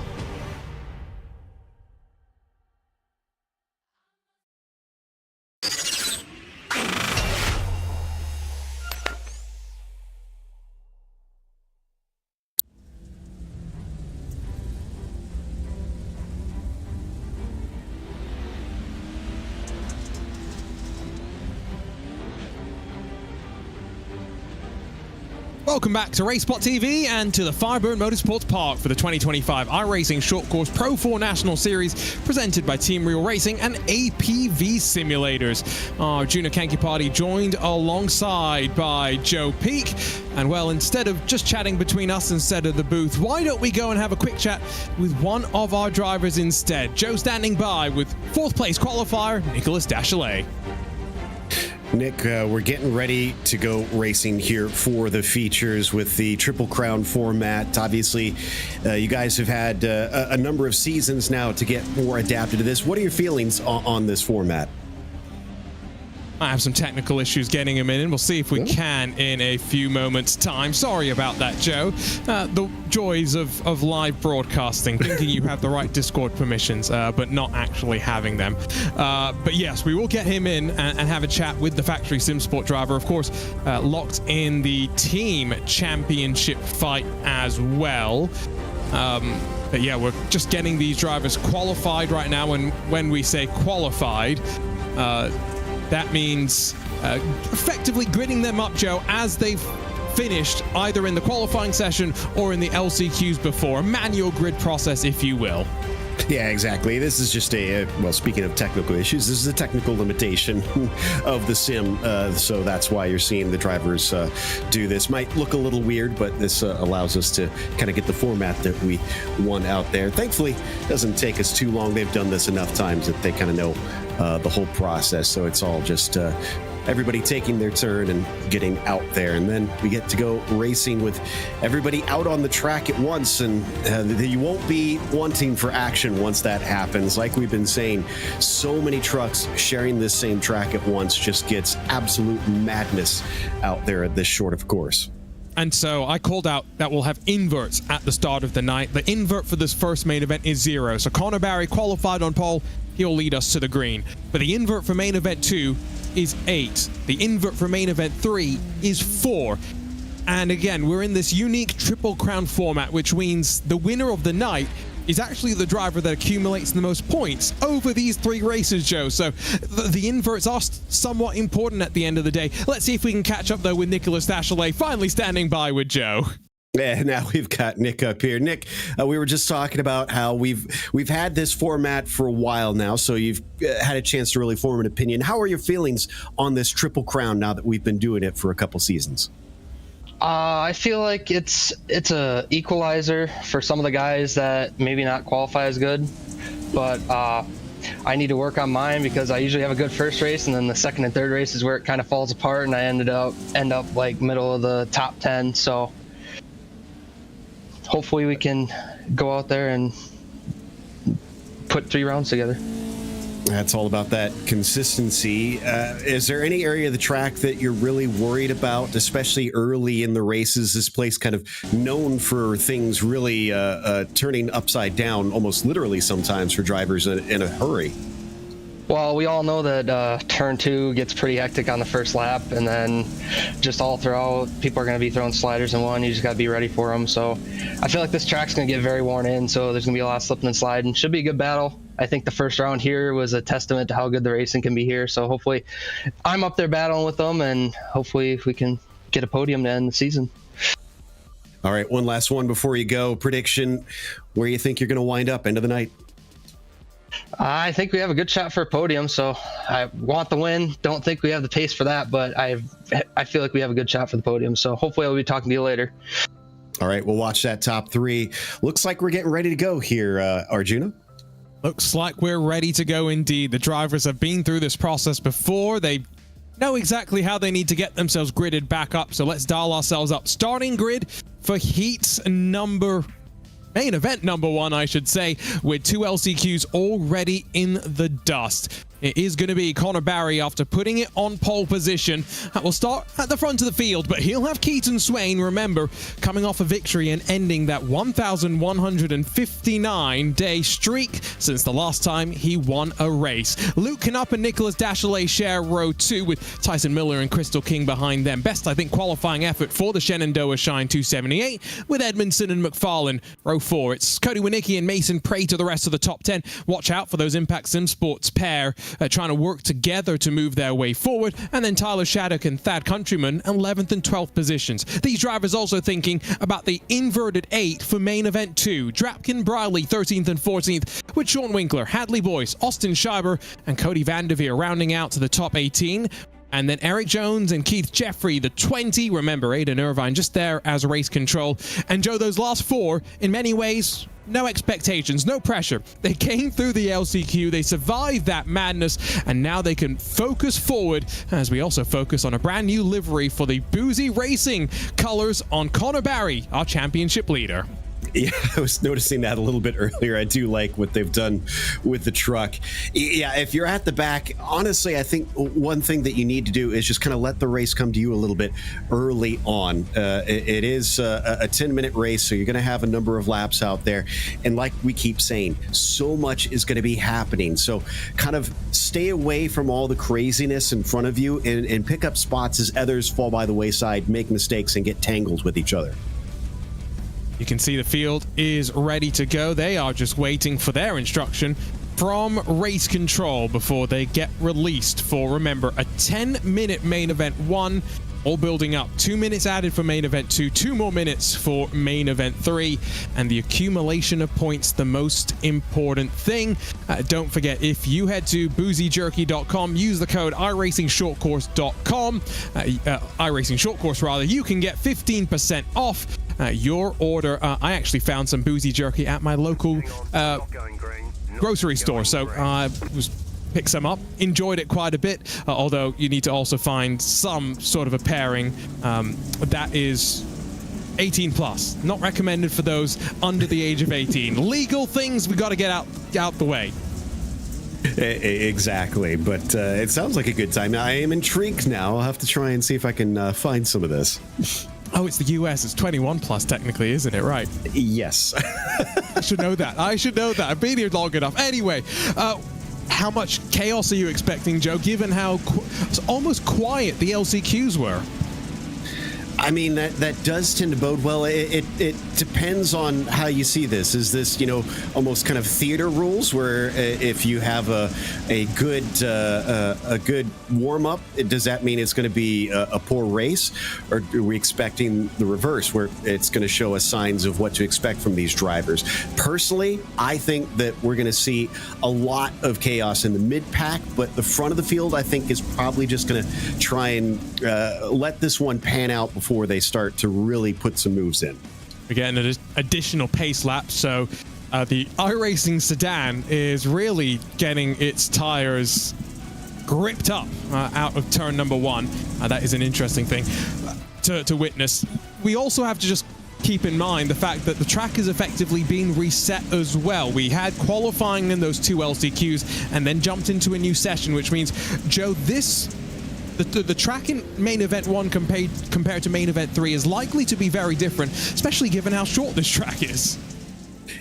Welcome back to RaceSpot TV and to the Firebird Motorsports Park for the 2025 iRacing Short Course Pro 4 National Series presented by Team Real Racing and APV Simulators. Our Junior Kanki Party joined alongside by Joe Peak. And well, instead of just chatting between us instead of the booth, why don't we go and have a quick chat with one of our drivers instead? Joe standing by with 4th place qualifier, Nicholas Dachelet. Nick, we're getting ready to go racing here for the features with the Triple Crown format. Obviously, you guys have had a number of seasons now to get more adapted to this. What are your feelings on this format? I have some technical issues getting him in, and we'll see if we can in a few moments' time. Sorry about that, Joe. The joys of live broadcasting, thinking you have the right Discord permissions, but not actually having them. But yes, we will get him in and have a chat with the factory sim sport driver, of course, locked in the team championship fight as well. But yeah, we're just getting these drivers qualified right now, and when we say qualified, that means effectively gridding them up, Joe, as they've finished either in the qualifying session or in the LCQs before. A manual grid process, if you will. Yeah, exactly. This is just well, speaking of technical issues, this is a technical limitation of the sim. So that's why you're seeing the drivers do this. Might look a little weird, but this allows us to kind of get the format that we want out there. Thankfully, it doesn't take us too long. They've done this enough times that they kind of know the whole process. So it's all just everybody taking their turn and getting out there, and then we get to go racing with everybody out on the track at once, and you won't be wanting for action once that happens. Like we've been saying, so many trucks sharing this same track at once just gets absolute madness out there at this short of course. And so I called out that we'll have inverts at the start of the night. The invert for this first main event is 0. So Connor Barry qualified on pole. He'll lead us to the green. But the invert for main event 2 is 8. The invert for main event 3 is 4. And again, we're in this unique Triple Crown format, which means the winner of the night is actually the driver that accumulates the most points over these 3 races, Joe. So the inverts are somewhat important at the end of the day. Let's see if we can catch up, though, with Nicholas Dachelet finally standing by with Joe. Yeah, now we've got Nick up here. Nick, we were just talking about how we've had this format for a while now, so you've had a chance to really form an opinion. How are your feelings on this Triple Crown now that we've been doing it for a couple seasons? I feel like it's a equalizer for some of the guys that maybe not qualify as good, but I need to work on mine because I usually have a good first race, and then the second and third race is where it kind of falls apart, and I end up like middle of the top 10. So hopefully we can go out there and put 3 rounds together. That's all about that consistency. Is there any area of the track that you're really worried about, especially early in the races? This place kind of known for things really turning upside down, almost literally sometimes for drivers in a hurry. Well, we all know that turn 2 gets pretty hectic on the first lap, and then just all throughout, people are going to be throwing sliders in one. You just got to be ready for them. So I feel like this track's going to get very worn in, so there's going to be a lot of slipping and sliding. Should be a good battle. I think the first round here was a testament to how good the racing can be here. So hopefully I'm up there battling with them, and hopefully we can get a podium to end the season. All right, one last one before you go. Prediction, where you think you're going to wind up end of the night? I think we have a good shot for a podium, so I want the win. Don't think we have the pace for that, but I feel like we have a good shot for the podium. So hopefully I'll be talking to you later. All right, we'll watch that top 3. Looks like we're getting ready to go here, Arjuna. Looks like we're ready to go indeed. The drivers have been through this process before. They know exactly how they need to get themselves gridded back up. So let's dial ourselves up. Starting grid for main event number 1, I should say, with 2 LCQs already in the dust. It is going to be Connor Barry after putting it on pole position. We'll start at the front of the field, but he'll have Keaton Swain, remember, coming off a victory and ending that 1,159-day streak since the last time he won a race. Luke Knupp and Nicholas Dachelet share row 2 with Tyson Miller and Crystal King behind them. Best, I think, qualifying effort for the Shenandoah Shine 278 with Edmondson and McFarlane. Row 4, it's Cody Winicki and Mason Prey to the rest of the top 10. Watch out for those Impact Sim Sports pair trying to work together to move their way forward. And then Tyler Shattuck and Thad Countryman, 11th and 12th positions. These drivers also thinking about the inverted 8 for main event 2. Drapkin Briley, 13th and 14th, with Sean Winkler, Hadley Boyce, Austin Schreiber, and Cody Vanderveer rounding out to the top 18. And then Eric Jones and Keith Jeffrey, the 20. Remember, Aiden Irvine just there as race control. And Joe, those last 4, in many ways, no expectations, no pressure. They came through the LCQ, they survived that madness, and now they can focus forward as we also focus on a brand new livery for the Boozy Racing colors on Connor Barry, our championship leader. Yeah, I was noticing that a little bit earlier. I do like what they've done with the truck. Yeah, if you're at the back, honestly, I think one thing that you need to do is just kind of let the race come to you a little bit early on. It is a 10-minute race, so you're going to have a number of laps out there. And like we keep saying, so much is going to be happening. So kind of stay away from all the craziness in front of you and pick up spots as others fall by the wayside, make mistakes, and get tangled with each other. You can see the field is ready to go. They are just waiting for their instruction from race control before they get released for, remember, a 10-minute main event 1, all building up. 2 minutes added for main event 2, 2 more minutes for main event 3, and the accumulation of points, the most important thing. Don't forget, if you head to boozyjerky.com, use the code iRacingShortCourse.com, iRacing Short Course rather, you can get 15% off your order. I actually found some Boozy Jerky at my local grocery store, so I picked some up, enjoyed it quite a bit, although you need to also find some sort of a pairing that is 18 plus. Not recommended for those under the age of 18. Legal things we got to get out the way. Exactly, but it sounds like a good time. I am intrigued now. I'll have to try and see if I can find some of this. Oh, it's the US. It's 21 plus technically, isn't it? Right. Yes. I should know that. I've been here long enough. Anyway, how much chaos are you expecting, Joe, given how almost quiet the LCQs were? I mean, that does tend to bode well. It depends on how you see this. Is this, almost kind of theater rules where if you have a good warm up, does that mean it's going to be a poor race, or are we expecting the reverse, where it's going to show us signs of what to expect from these drivers? Personally, I think that we're going to see a lot of chaos in the mid pack, but the front of the field, I think, is probably just going to try and let this one pan out before they start to really put some moves in. We're getting an additional pace lap, so the iRacing sedan is really getting its tires gripped up out of turn number 1. That is an interesting thing to witness. We also have to just keep in mind the fact that the track is effectively being reset as well. We had qualifying in those 2 LCQs and then jumped into a new session, which means, Joe, the track in main event 1 compared to main event 3 is likely to be very different, especially given how short this track is.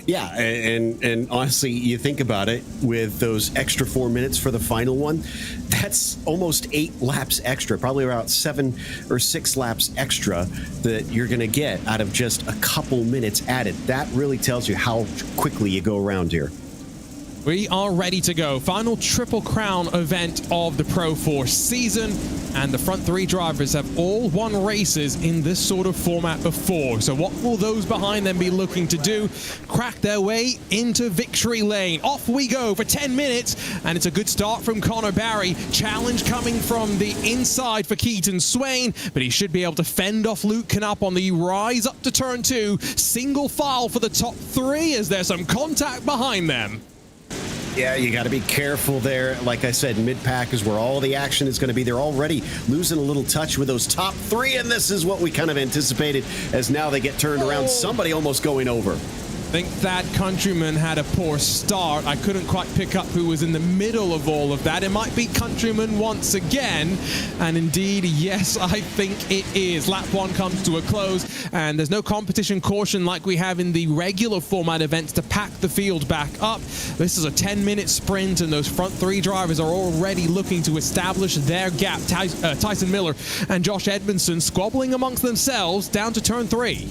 Yeah, and honestly, you think about it, with those extra 4 minutes for the final one, that's almost 8 laps extra, probably around 7 or 6 laps extra that you're going to get out of just a couple minutes added. That really tells you how quickly you go around here. We are ready to go. Final Triple Crown event of the Pro 4 season, and the front 3 drivers have all won races in this sort of format before. So what will those behind them be looking to do? Crack their way into victory lane. Off we go for 10 minutes, and it's a good start from Connor Barry. Challenge coming from the inside for Keaton Swain, but he should be able to fend off Luke Knupp on the rise up to turn 2. Single file for the top 3 as there's some contact behind them. Yeah, you got to be careful there. Like I said, mid-pack is where all the action is going to be. They're already losing a little touch with those top 3, and this is what we kind of anticipated as now they get turned around. Somebody almost going over. I think that Countryman had a poor start. I couldn't quite pick up who was in the middle of all of that. It might be Countryman once again. And indeed, yes, I think it is. Lap 1 comes to a close, and there's no competition caution like we have in the regular format events to pack the field back up. This is a 10-minute sprint, and those front 3 drivers are already looking to establish their gap. Tyson Miller and Josh Edmondson squabbling amongst themselves down to turn 3.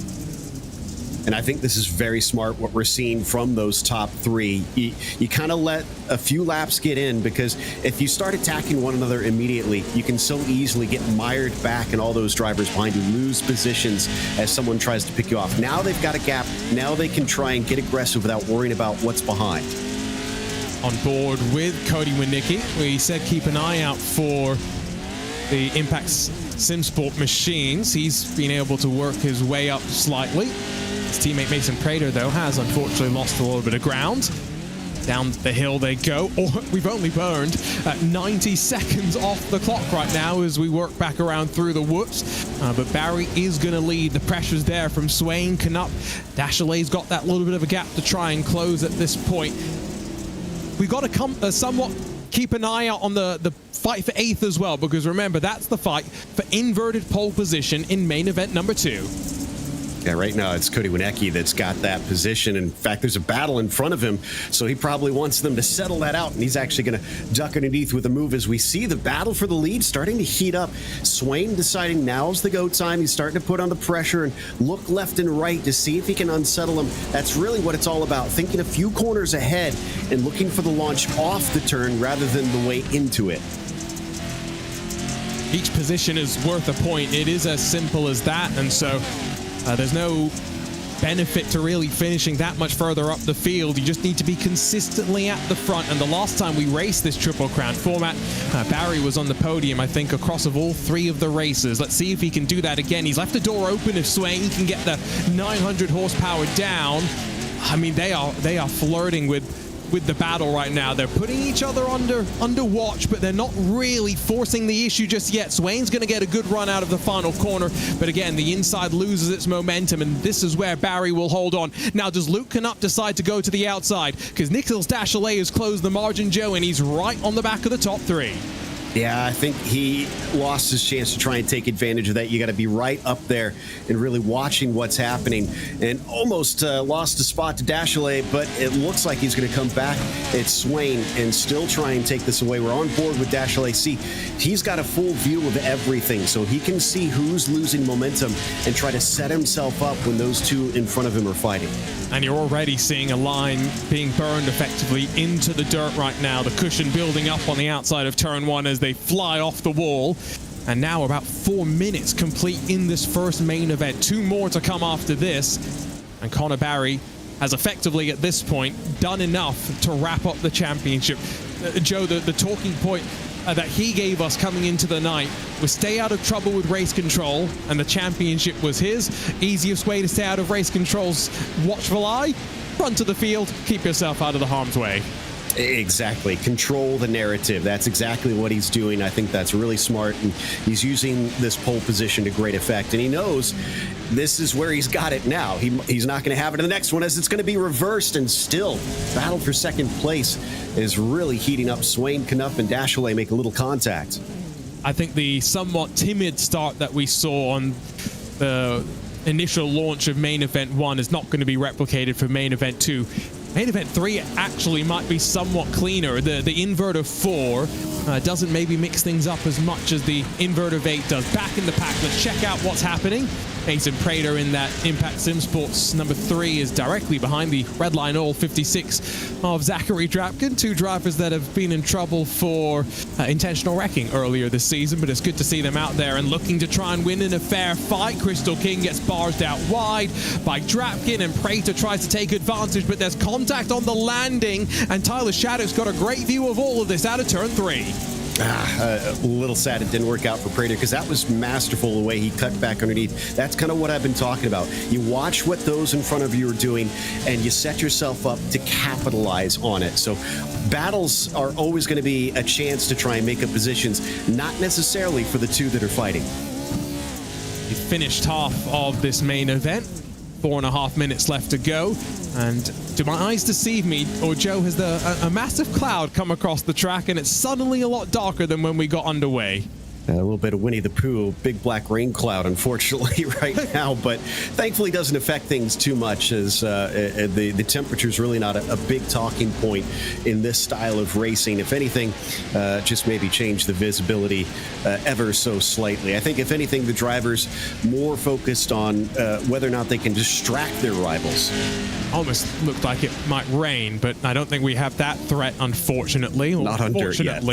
And I think this is very smart what we're seeing from those top 3. You kind of let a few laps get in, because if you start attacking one another immediately, you can so easily get mired back and all those drivers behind you lose positions as someone tries to pick you off. Now they've got a gap. Now they can try and get aggressive without worrying about what's behind. On board with Cody Winicki, we said keep an eye out for the Impact SimSport machines. He's been able to work his way up slightly. His teammate Mason Prater, though, has unfortunately lost a little bit of ground. Down the hill they go. We've only burned 90 seconds off the clock right now as we work back around through the woods. But Barry is going to lead. The pressure's there from Swain, Knupp. Dashalay's got that little bit of a gap to try and close at this point. We've got to somewhat keep an eye out on the fight for 8th as well, because remember, that's the fight for inverted pole position in main event number 2. Yeah, right now it's Cody Winicki that's got that position. In fact, there's a battle in front of him, so he probably wants them to settle that out, and he's actually going to duck underneath with a move as we see the battle for the lead starting to heat up. Swain deciding now's the go time. He's starting to put on the pressure and look left and right to see if he can unsettle him. That's really what it's all about, thinking a few corners ahead and looking for the launch off the turn rather than the way into it. Each position is worth a point. It is as simple as that, and so there's no benefit to really finishing that much further up the field. You just need to be consistently at the front. And the last time we raced this Triple Crown format, Barry was on the podium, I think, across of all 3 of the races. Let's see if he can do that again. He's left the door open if Swain can get the 900 horsepower down. I mean, they are flirting with the battle right now. They're putting each other under watch, but they're not really forcing the issue just yet. Swain's going to get a good run out of the final corner, but again, the inside loses its momentum, and this is where Barry will hold on. Now, does Luke Knupp decide to go to the outside? Because Nicholas Dashalay has closed the margin, Joe, and he's right on the back of the top 3. Yeah, I think he lost his chance to try and take advantage of that. You got to be right up there and really watching what's happening, and almost lost a spot to Dashalay, but it looks like he's going to come back. It's Swain and still try and take this away. We're on board with Dashalay. See, he's got a full view of everything, so he can see who's losing momentum and try to set himself up when those 2 in front of him are fighting. And you're already seeing a line being burned effectively into the dirt right now. The cushion building up on the outside of turn 1 as they fly off the wall. And now about 4 minutes complete in this first main event. 2 more to come after this. And Connor Barry has effectively at this point done enough to wrap up the championship. Joe, the talking point that he gave us coming into the night was stay out of trouble with race control, and the championship was his. Easiest way to stay out of race control's watchful eye: run to the field, keep yourself out of the harm's way. Exactly. Control the narrative. That's exactly what he's doing. I think that's really smart, and he's using this pole position to great effect, and he knows this is where he's got it now. He's not going to have it in the next one, as it's going to be reversed, and still battle for second place is really heating up. Swain, Knupp, and Dashalay make a little contact. I think the somewhat timid start that we saw on the initial launch of main event 1 is not going to be replicated for main event 2. Main event 3 actually might be somewhat cleaner. The invert of 4 doesn't maybe mix things up as much as the invert of 8 does. Back in the pack, let's check out what's happening. Mason Prater in that Impact SimSports number 3 is directly behind the Redline All 56 of Zachary Drapkin. 2 drivers that have been in trouble for intentional wrecking earlier this season, but it's good to see them out there and looking to try and win in a fair fight. Crystal King gets barged out wide by Drapkin, and Prater tries to take advantage, but there's contact on the landing, and Tyler Shaddock's got a great view of all of this out of turn 3. A little sad it didn't work out for Prater, because that was masterful the way he cut back underneath. That's kind of what I've been talking about. You watch what those in front of you are doing, and you set yourself up to capitalize on it. So battles are always going to be a chance to try and make up positions, not necessarily for the 2 that are fighting. We finished half of this main event. 4.5 minutes left to go. And do my eyes deceive me, or Joe, has a massive cloud come across the track and it's suddenly a lot darker than when we got underway? A little bit of Winnie the Pooh, big black rain cloud, unfortunately, right now, but thankfully doesn't affect things too much, as the temperature is really not a big talking point in this style of racing. If anything, just maybe change the visibility ever so slightly. I think, if anything, the drivers more focused on whether or not they can distract their rivals. Almost looked like it might rain, but I don't think we have that threat, unfortunately. Not on dirt yet.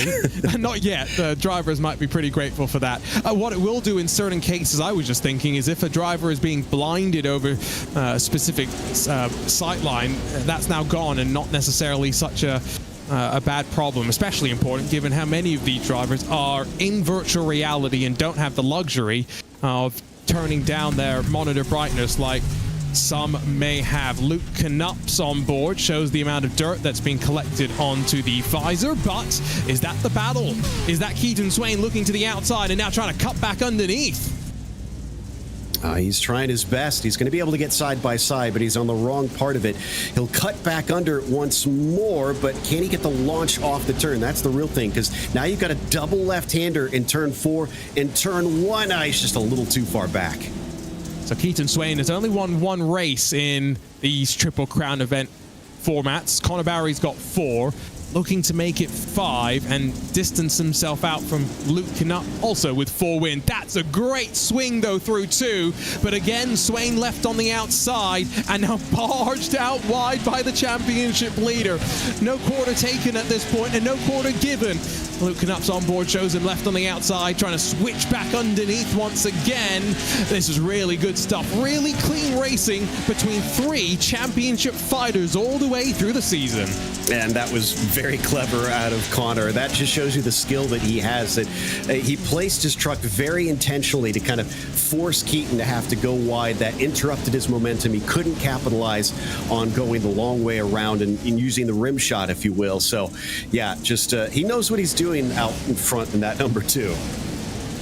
Not yet. The drivers might be pretty grateful for that. What it will do in certain cases, I was just thinking, is if a driver is being blinded over a specific sight line, that's now gone and not necessarily such a bad problem, especially important given how many of these drivers are in virtual reality and don't have the luxury of turning down their monitor brightness like some may have. Luke Knupp's on board, shows the amount of dirt that's been collected onto the visor, but is that the battle? Is that Keaton Swain looking to the outside and now trying to cut back underneath? He's trying his best. He's going to be able to get side by side, but he's on the wrong part of it. He'll cut back under it once more, but can he get the launch off the turn? That's the real thing, because now you've got a double left-hander in turn 4. In turn 1, he's just a little too far back. So Keaton Swain has only won one race in these Triple Crown event formats. Connor Barry's got 4, looking to make it 5 and distance himself out from Luke Knupp, also with 4 wins. That's a great swing, though, through 2. But again, Swain left on the outside and now barged out wide by the championship leader. No quarter taken at this point and no quarter given. Luke Knupp's on board, shows him left on the outside, trying to switch back underneath once again. This is really good stuff. Really clean racing between 3 championship fighters all the way through the season. And that was very clever out of Connor. That just shows you the skill that he has. That he placed his truck very intentionally to kind of force Keaton to have to go wide. That interrupted his momentum. He couldn't capitalize on going the long way around and using the rim shot, if you will. So, yeah, just he knows what he's doing out in front in that number 2.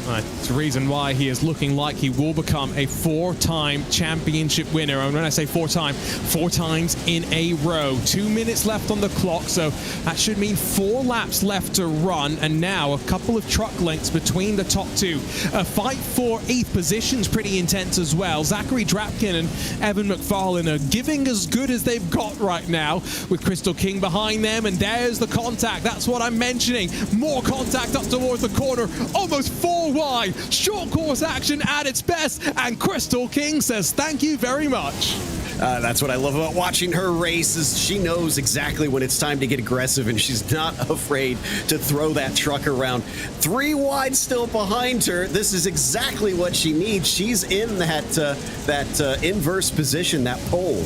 It's the reason why he is looking like he will become a 4-time championship winner. And when I say 4-time, 4 times in a row. 2 minutes left on the clock, so that should mean 4 laps left to run. And now a couple of truck lengths between the top 2. A fight for 8th position's pretty intense as well. Zachary Drapkin and Evan McFarlane are giving as good as they've got right now, with Crystal King behind them. And there's the contact. That's what I'm mentioning. More contact up towards the corner. Almost 4 wide. Short course action at its best, and Crystal King says thank you very much. That's what I love about watching her race, is she knows exactly when it's time to get aggressive, and she's not afraid to throw that truck around. 3 wide still behind her. This is exactly what she needs. She's in that inverse position, that pole.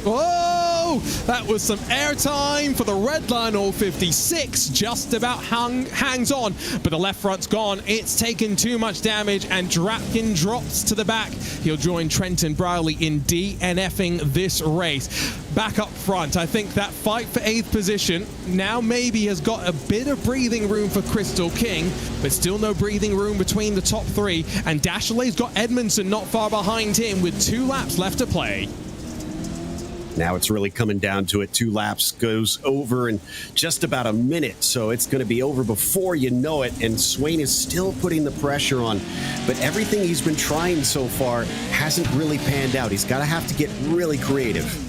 Whoa! That was some airtime for the red line. 056 just about hangs on, but the left front's gone. It's taken too much damage, and Drapkin drops to the back. He'll join Trenton Browley in DNFing this race. Back up front, I think that fight for 8th position now maybe has got a bit of breathing room for Crystal King, but still no breathing room between the top 3. And Dashley's got Edmondson not far behind him with 2 laps left to play. Now it's really coming down to it. 2 laps goes over in just about a minute, so it's going to be over before you know it, and Swain is still putting the pressure on, but everything he's been trying so far hasn't really panned out. He's got to have to get really creative.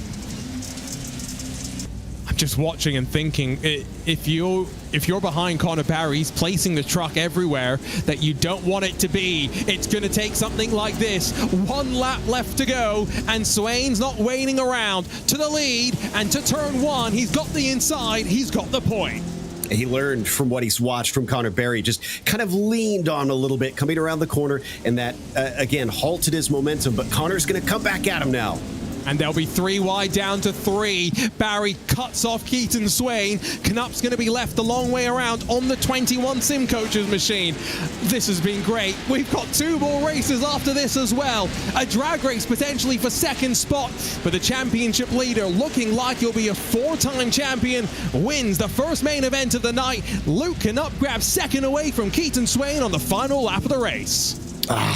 Just watching and thinking, if you're behind Connor Barry, he's placing the truck everywhere that you don't want it to be. It's going to take something like this. 1 lap left to go, and Swain's not waiting around. To the lead, and to turn 1, he's got the inside, he's got the point. He learned from what he's watched from Connor Barry, just kind of leaned on a little bit, coming around the corner, and that, again, halted his momentum, but Connor's going to come back at him now. And there'll be 3 wide down to 3. Barry cuts off Keaton Swain. Knupp's going to be left the long way around on the 21 Sim Coaches machine. This has been great. We've got 2 more races after this as well. A drag race potentially for 2nd spot. But the championship leader, looking like he'll be a 4-time champion, wins the first main event of the night. Luke Knupp grabs 2nd away from Keaton Swain on the final lap of the race.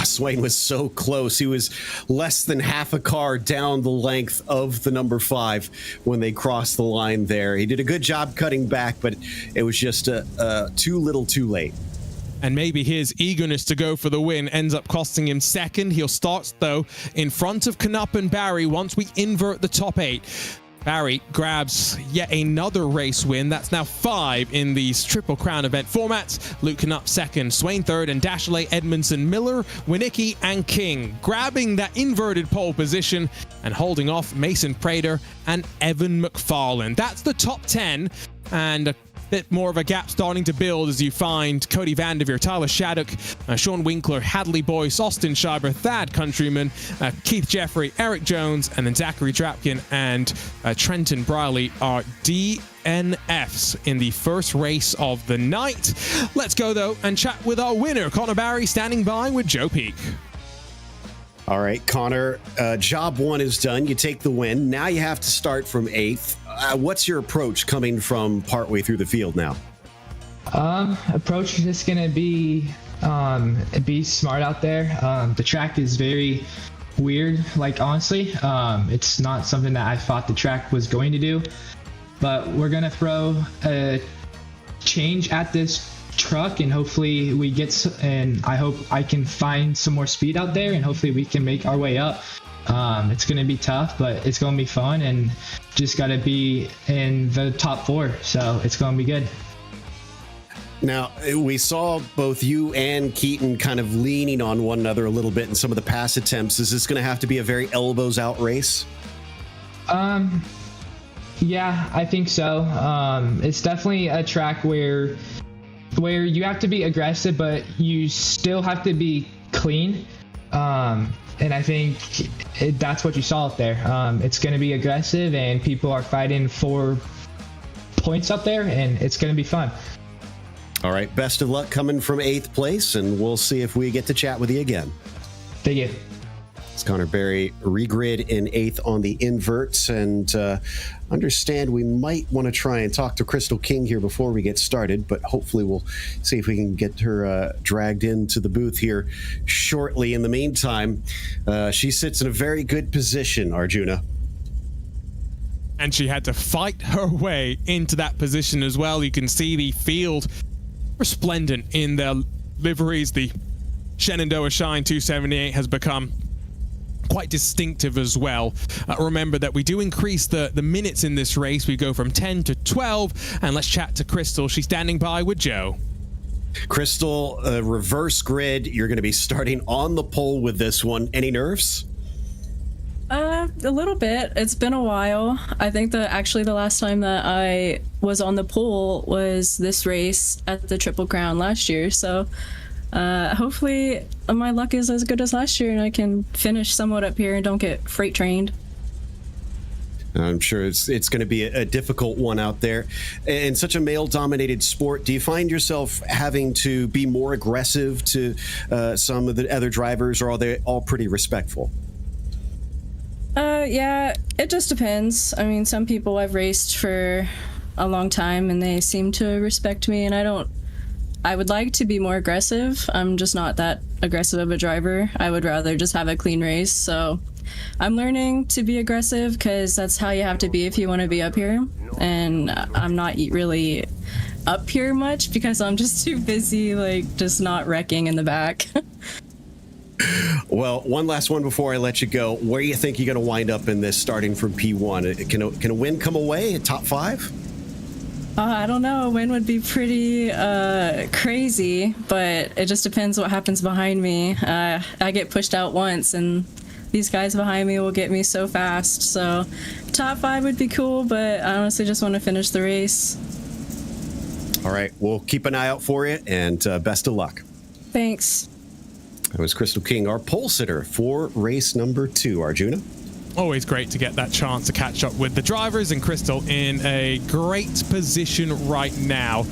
Swain was so close. He was less than half a car down the length of the number 5 when they crossed the line there. He did a good job cutting back, but it was just too little too late. And maybe his eagerness to go for the win ends up costing him second. He'll start, though, in front of Knupp and Barry once we invert the top 8. Barry grabs yet another race win. That's now 5 in these Triple Crown event formats. Luke Knupp second, Swain third, and Dashley, Edmondson, Miller, Winicki, and King grabbing that inverted pole position and holding off Mason Prater and Evan McFarlane. That's the top 10, and a bit more of a gap starting to build as you find Cody Vanderveer, Tyler Shattuck, Sean Winkler, Hadley Boyce, Austin Schreiber, Thad Countryman, Keith Jeffrey, Eric Jones, and then Zachary Drapkin and Trenton Briley are DNFs in the first race of the night. Let's go, though, and chat with our winner, Connor Barry, standing by with Joe Peak. All right, Connor, job 1 is done. You take the win. Now you have to start from 8th. What's your approach coming from partway through the field now? Approach is just gonna be smart out there. The track is very weird. Like, honestly, it's not something that I thought the track was going to do. But we're gonna throw a change at this truck, and hopefully we get, and I hope I can find some more speed out there, and hopefully we can make our way up. It's going to be tough, but it's going to be fun, and just got to be in the top 4, so it's going to be good. Now, we saw both you and Keaton kind of leaning on one another a little bit in some of the pass attempts. Is this going to have to be a very elbows out race? Yeah, I think so. It's definitely a track where you have to be aggressive, but you still have to be clean. And I think that's what you saw out there. It's going to be aggressive, and people are fighting for points up there, and it's going to be fun. All right, best of luck coming from 8th place, and we'll see if we get to chat with you again. Thank you. It's Connor Barry, regrid in 8th on the inverts, and understand we might want to try and talk to Crystal King here before we get started, but hopefully we'll see if we can get her dragged into the booth here shortly. In the meantime, she sits in a very good position, Arjuna. And she had to fight her way into that position as well. You can see the field resplendent in their liveries. The Shenandoah Shine 278 has become quite distinctive as well. Remember that we do increase the minutes in this race. We go from 10 to 12, and let's chat to Crystal. She's standing by with Joe. Crystal, reverse grid. You're going to be starting on the pole with this one. Any nerves? A little bit. It's been a while. I think that actually the last time that I was on the pole was this race at the Triple Crown last year. So hopefully my luck is as good as last year and I can finish somewhat up here and don't get freight trained. I'm sure it's going to be a difficult one out there. In such a male-dominated sport, do you find yourself having to be more aggressive to some of the other drivers, or are they all pretty respectful? Yeah, it just depends. I mean, some people I've raced for a long time and they seem to respect me, and I would like to be more aggressive. I'm just not that aggressive of a driver. I would rather just have a clean race. So I'm learning to be aggressive because that's how you have to be if you want to be up here. And I'm not really up here much because I'm just too busy, like, just not wrecking in the back. Well, one last one before I let you go. Where do you think you're going to wind up in this, starting from P1? Can a win come away at top 5? I don't know. A win would be pretty crazy, but it just depends what happens behind me. I get pushed out once, and these guys behind me will get me so fast. So top 5 would be cool, but I honestly just want to finish the race. All right. We'll keep an eye out for you, and best of luck. Thanks. That was Crystal King, our pole sitter for race number 2. Arjuna? Always great to get that chance to catch up with the drivers, and Crystal in a great position right now.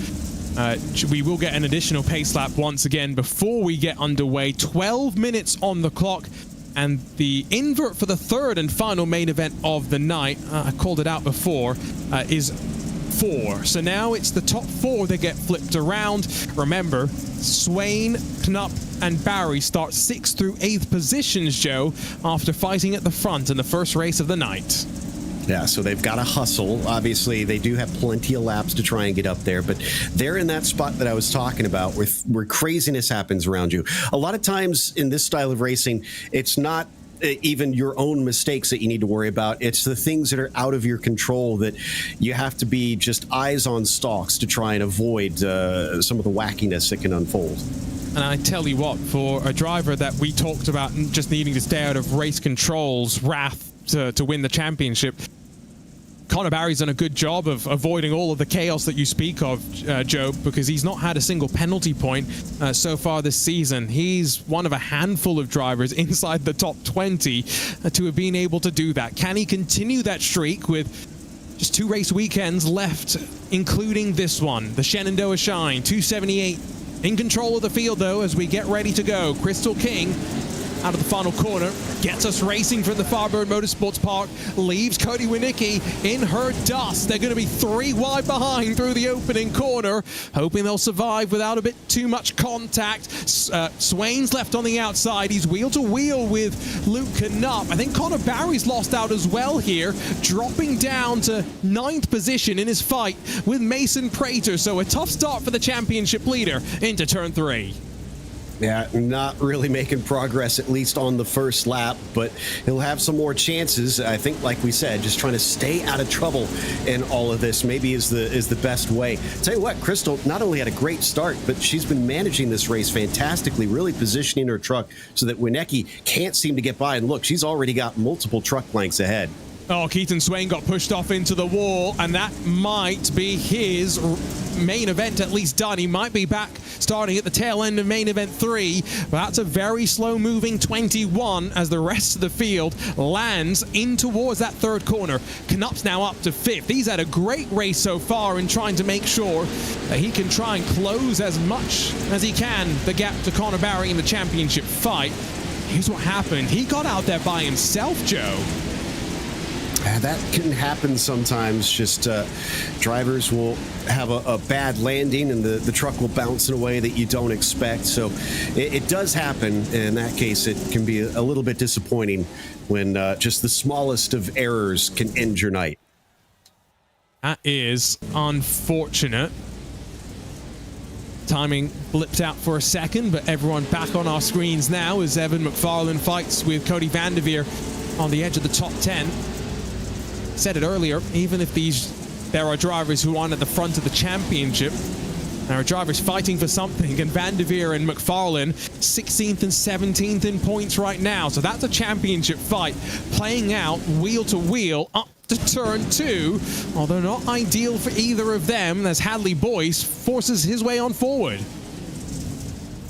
We will get an additional pace lap once again before we get underway. 12 minutes on the clock, and the invert for the third and final main event of the night, I called it out before, is 4. So now it's the top 4 that get flipped around. Remember, Swain, Knupp, and Barry start 6th through 8th positions, Joe, after fighting at the front in the first race of the night. Yeah, so they've got to hustle. Obviously, they do have plenty of laps to try and get up there, but they're in that spot that I was talking about where craziness happens around you. A lot of times in this style of racing, it's not even your own mistakes that you need to worry about. It's the things that are out of your control that you have to be just eyes on stalks to try and avoid some of the wackiness that can unfold. And I tell you what, for a driver that we talked about just needing to stay out of race control's wrath to win the championship, Connor Barry's done a good job of avoiding all of the chaos that you speak of, Joe, because he's not had a single penalty point so far this season. He's one of a handful of drivers inside the top 20 to have been able to do that. Can he continue that streak with just 2 race weekends left, including this one, the Shenandoah Shine, 278 in control of the field, though, as we get ready to go. Crystal King out of the final corner, gets us racing from the Firebird Motorsports Park, leaves Cody Winicki in her dust. They're going to be 3 wide behind through the opening corner, hoping they'll survive without a bit too much contact. Swain's left on the outside. He's wheel to wheel with Luke Knupp. I think Connor Barry's lost out as well here, dropping down to 9th position in his fight with Mason Prater. So a tough start for the championship leader into turn 3. Yeah, not really making progress, at least on the first lap, but he'll have some more chances. I think, like we said, just trying to stay out of trouble in all of this maybe is the best way. Tell you what, Crystal not only had a great start, but she's been managing this race fantastically, really positioning her truck so that Winicki can't seem to get by. And look, she's already got multiple truck lengths ahead. Oh, Keaton Swain got pushed off into the wall, and that might be his main event at least done. He might be back starting at the tail end of main event 3, but that's a very slow-moving 21 as the rest of the field lands in towards that 3rd corner. Knupp's now up to 5th. He's had a great race so far in trying to make sure that he can try and close as much as he can the gap to Connor Barry in the championship fight. Here's what happened. He got out there by himself, Joe. That can happen sometimes. Just drivers will have a bad landing and the truck will bounce in a way that you don't expect. So it does happen. In that case, it can be a little bit disappointing when just the smallest of errors can end your night. That is unfortunate. Timing blipped out for a second, but everyone back on our screens now as Evan McFarlane fights with Cody Vanderveer on the edge of the top 10. Said it earlier, even if there are drivers who aren't at the front of the championship, there are drivers fighting for something, and Vanderveer and McFarlane 16th and 17th in points right now. So that's a championship fight playing out wheel to wheel up to turn 2, although not ideal for either of them as Hadley Boyce forces his way on forward.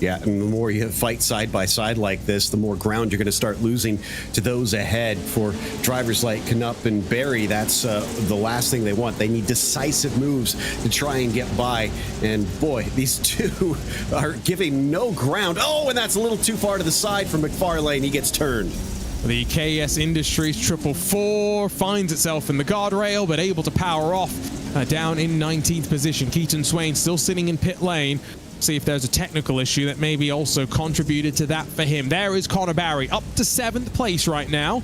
Yeah, and the more you fight side by side like this, the more ground you're going to start losing to those ahead. For drivers like Knupp and Barry, that's the last thing they want. They need decisive moves to try and get by. And boy, these two are giving no ground. Oh, and that's a little too far to the side for McFarlane. He gets turned. The KS Industries 444 finds itself in the guardrail, but able to power off down in 19th position. Keaton Swain still sitting in pit lane. See if there's a technical issue that maybe also contributed to that for him. There is Connor Barry up to 7th place right now,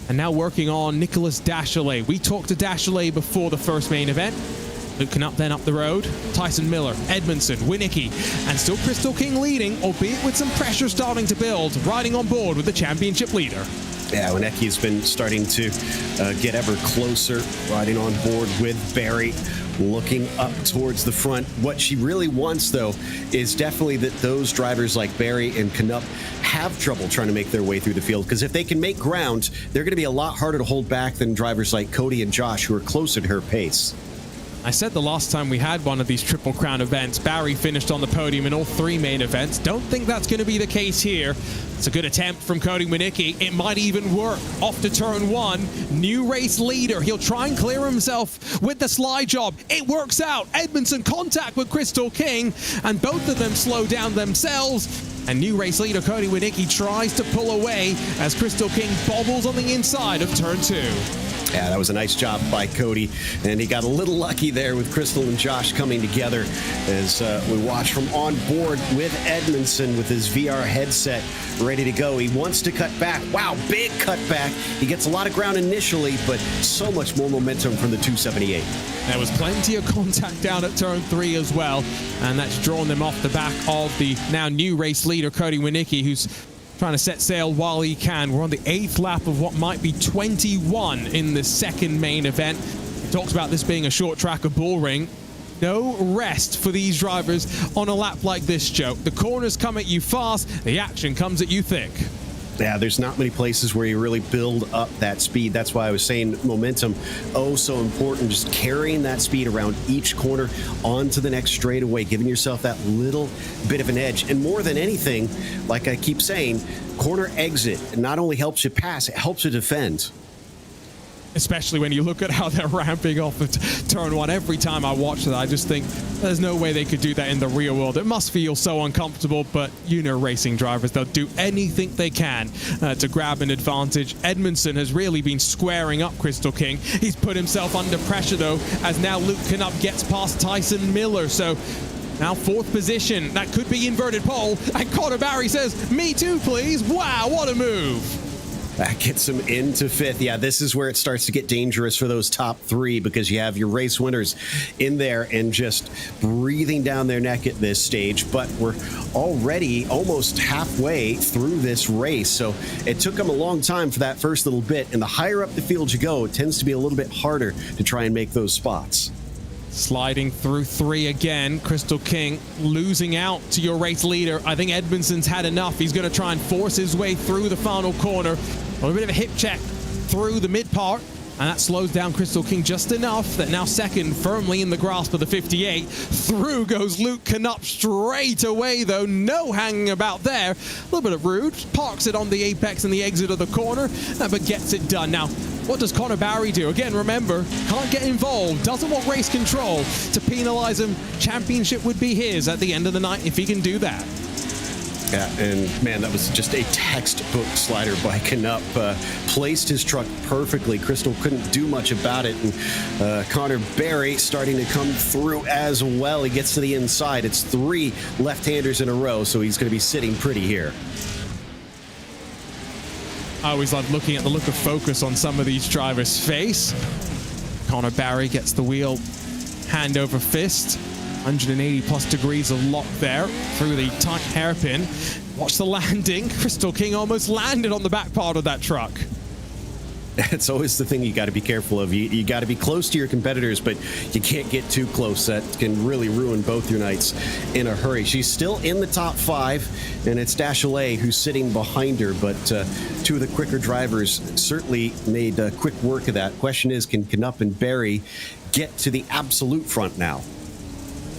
and now working on Nicholas Dashley. We talked to Dashley before the first main event. Luke Knupp then up the road. Tyson Miller, Edmondson, Winicki, and still Crystal King leading, albeit with some pressure starting to build, riding on board with the championship leader. Yeah, Winicki's been starting to get ever closer, riding on board with Barry, looking up towards the front. What she really wants, though, is definitely that those drivers like Barry and Knupp have trouble trying to make their way through the field, because if they can make ground, they're going to be a lot harder to hold back than drivers like Cody and Josh, who are closer to her pace. I said the last time we had one of these Triple Crown events, Barry finished on the podium in all 3 main events. Don't think that's going to be the case here. It's a good attempt from Cody Winicki. It might even work. Off to turn 1. New race leader. He'll try and clear himself with the slide job. It works out. Edmondson contact with Crystal King, and both of them slow down themselves. And new race leader Cody Winicki tries to pull away as Crystal King bobbles on the inside of turn 2. Yeah, that was a nice job by Cody, and he got a little lucky there with Crystal and Josh coming together as we watch from on board with Edmondson with his VR headset ready to go. He wants to cut back. Wow, big cut back. He gets a lot of ground initially, but so much more momentum from the 278. There was plenty of contact down at turn 3 as well, and that's drawn them off the back of the now new race leader, Cody Winicki, who's trying to set sail while he can. We're on the 8th lap of what might be 21 in the second main event. We talked about this being a short track of bullring. No rest for these drivers on a lap like this, Joe. The corners come at you fast, the action comes at you thick. Yeah, there's not many places where you really build up that speed. That's why I was saying momentum, oh, so important. Just carrying that speed around each corner onto the next straightaway, giving yourself that little bit of an edge. And more than anything, like I keep saying, corner exit not only helps you pass, it helps you defend. Especially when you look at how they're ramping off of turn 1. Every time I watch that, I just think there's no way they could do that in the real world. It must feel so uncomfortable, but you know racing drivers, they'll do anything they can to grab an advantage. Edmondson has really been squaring up Crystal King. He's put himself under pressure, though, as now Luke Knupp gets past Tyson Miller. So now 4th position. That could be inverted pole. And Connor Barry says, me too, please. Wow, what a move. That gets him into 5th. Yeah, this is where it starts to get dangerous for those top 3 because you have your race winners in there and just breathing down their neck at this stage. But we're already almost halfway through this race. So it took them a long time for that first little bit. And the higher up the field you go, it tends to be a little bit harder to try and make those spots. Sliding through 3 again. Crystal King losing out to your race leader. I think Edmondson's had enough. He's going to try and force his way through the final corner. A little bit of a hip check through the mid part, and that slows down Crystal King just enough that now second, firmly in the grasp of the 58. Through goes Luke Knupp straight away, though. No hanging about there. A little bit of rude. Parks it on the apex and the exit of the corner, but gets it done. Now, what does Connor Barry do? Again, remember, can't get involved, doesn't want race control. To penalize him, championship would be his at the end of the night if he can do that. Yeah, and man, that was just a textbook slider by Knupp. Placed his truck perfectly. Crystal couldn't do much about it. And Connor Barry starting to come through as well. He gets to the inside. It's 3 left-handers in a row, so he's going to be sitting pretty here. I always love looking at the look of focus on some of these drivers' face. Connor Barry gets the wheel hand over fist. 180 plus degrees of lock there through the tight hairpin. Watch the landing. Crystal King almost landed on the back part of that truck. It's always the thing you got to be careful of. You got to be close to your competitors, but you can't get too close. That can really ruin both your nights in a hurry. She's still in the top 5, and it's Dashalay who's sitting behind her, but 2 of the quicker drivers certainly made quick work of that. Question is, can Knupp and Barry get to the absolute front now?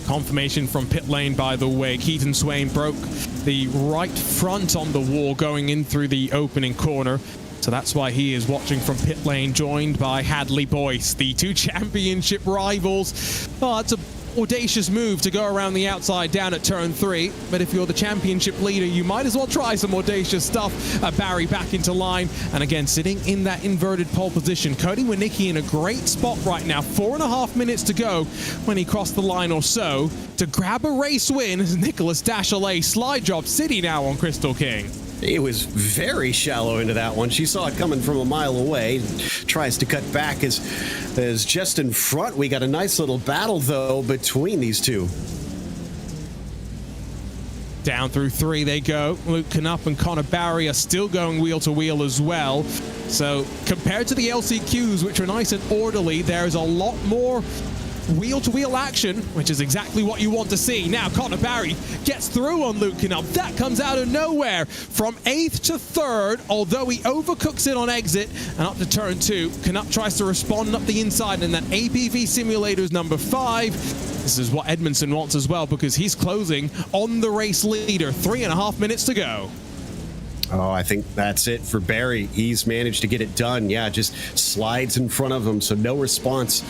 Confirmation from pit lane, by the way. Keaton Swain broke the right front on the wall going in through the opening corner. So that's why he is watching from pit lane, joined by Hadley Boyce, the 2 championship rivals. Oh, it's an audacious move to go around the outside down at turn 3. But if you're the championship leader, you might as well try some audacious stuff. Barry back into line. And again, sitting in that inverted pole position. Cody Winicki in a great spot right now. 4.5 minutes to go when he crossed the line or so to grab a race win as Nicholas Dashalay slide job city now on Crystal King. He was very shallow into that one. She saw it coming from a mile away. Tries to cut back as just in front. We got a nice little battle, though, between these 2. Down through 3 they go. Luke Knupp and Connor Barry are still going wheel to wheel as well. So compared to the LCQs, which are nice and orderly, there's a lot more wheel-to-wheel action, which is exactly what you want to see. Now Connor Barry gets through on Luke Knupp. That comes out of nowhere. From 8th to 3rd, although he overcooks it on exit and up to turn 2, Knupp tries to respond up the inside, and that APV simulator is number 5. This is what Edmondson wants as well, because he's closing on the race leader. 3.5 minutes to go. Oh, I think that's it for Barry. He's managed to get it done. Yeah, just slides in front of him. So no response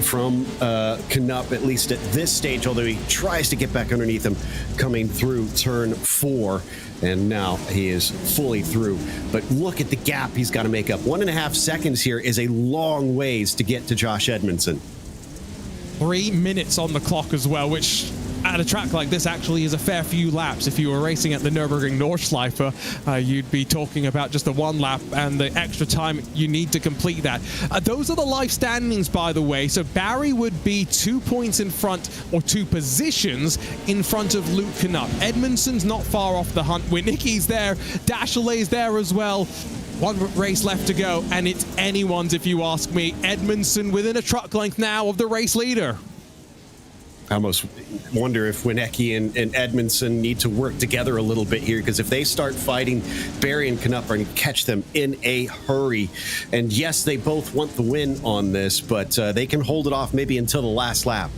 from Knupp, at least at this stage, although he tries to get back underneath him coming through turn 4. And now he is fully through. But look at the gap he's got to make up. 1.5 seconds here is a long ways to get to Josh Edmondson. 3 minutes on the clock as well, which at a track like this actually is a fair few laps. If you were racing at the Nürburgring Nordschleife, you'd be talking about just the 1 lap and the extra time you need to complete that. Those are the live standings, by the way. So Barry would be 2 points in front, or 2 positions in front of Luke Knupp. Edmondson's not far off the hunt. Winicki's there. Dashley's there as well. 1 race left to go, and it's anyone's if you ask me. Edmondson within a truck length now of the race leader. I almost wonder if Winicki and Edmondson need to work together a little bit here, because if they start fighting, Barry and Knupp are going to catch them in a hurry. And yes, they both want the win on this, but they can hold it off maybe until the last lap.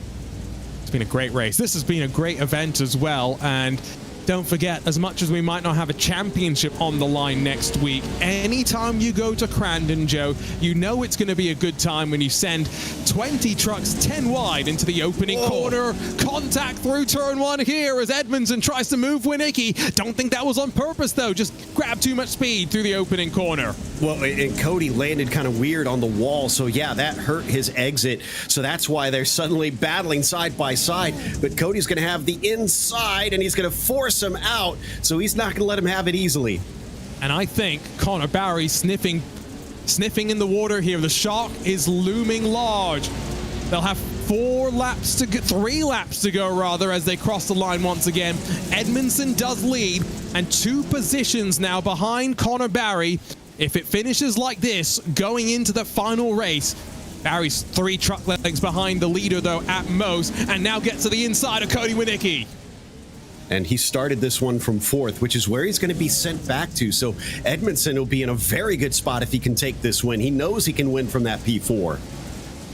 It's been a great race. This has been a great event as well, and don't forget, as much as we might not have a championship on the line next week, anytime you go to Crandon, Joe, you know it's going to be a good time when you send 20 trucks 10 wide into the opening corner. Contact through turn 1 here as Edmondson tries to move Winicki. Don't think that was on purpose, though. Just grabbed too much speed through the opening corner. Well, and Cody landed kind of weird on the wall, so yeah, that hurt his exit. So that's why they're suddenly battling side by side. But Cody's going to have the inside, and he's going to force him out, so he's not going to let him have it easily. And I think Connor Barry sniffing in the water here. The shark is looming large. They'll have 3 laps to go rather, as they cross the line once again. Edmondson does lead, and 2 positions now behind Connor Barry. If it finishes like this going into the final race, Barry's 3 truck lengths behind the leader though at most, and now gets to the inside of Cody Winicki. And he started this one from 4th, which is where he's going to be sent back to. So Edmondson will be in a very good spot if he can take this win. He knows he can win from that P4.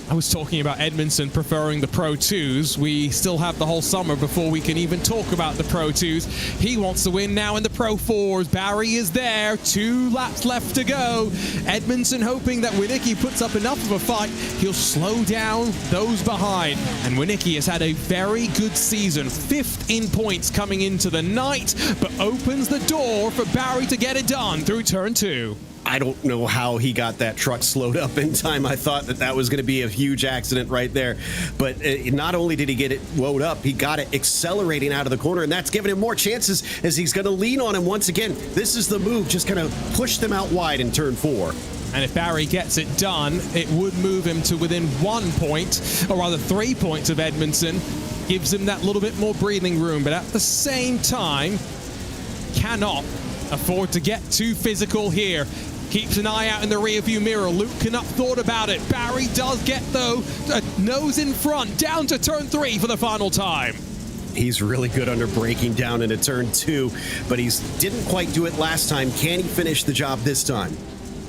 I was talking about Edmondson preferring the Pro 2s. We still have the whole summer before we can even talk about the Pro 2s. He wants to win now in the Pro 4s. Barry is there. 2 laps left to go. Edmondson hoping that Winicki puts up enough of a fight. He'll slow down those behind. And Winicki has had a very good season. 5th in points coming into the night, but opens the door for Barry to get it done through turn 2. I don't know how he got that truck slowed up in time. I thought that was going to be a huge accident right there. But not only did he get it wound up, he got it accelerating out of the corner, and that's giving him more chances as he's going to lean on him once again. This is the move, just kind of push them out wide in turn 4. And if Barry gets it done, it would move him to within 1 point, or rather 3 points of Edmondson. Gives him that little bit more breathing room, but at the same time, cannot afford to get too physical here. Keeps an eye out in the rearview mirror. Luke Knupp thought about it. Barry does get, though, a nose in front, down to turn 3 for the final time. He's really good under braking down into turn 2, but he didn't quite do it last time. Can he finish the job this time?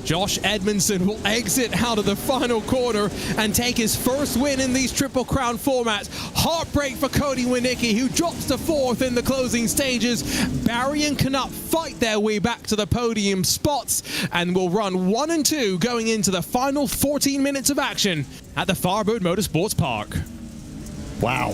Josh Edmondson will exit out of the final quarter and take his first win in these Triple Crown formats. Heartbreak for Cody Winicki, who drops to 4th in the closing stages. Barry and Knupp fight their way back to the podium spots and will run 1 and 2 going into the final 14 minutes of action at the Firebird Motorsports Park. Wow.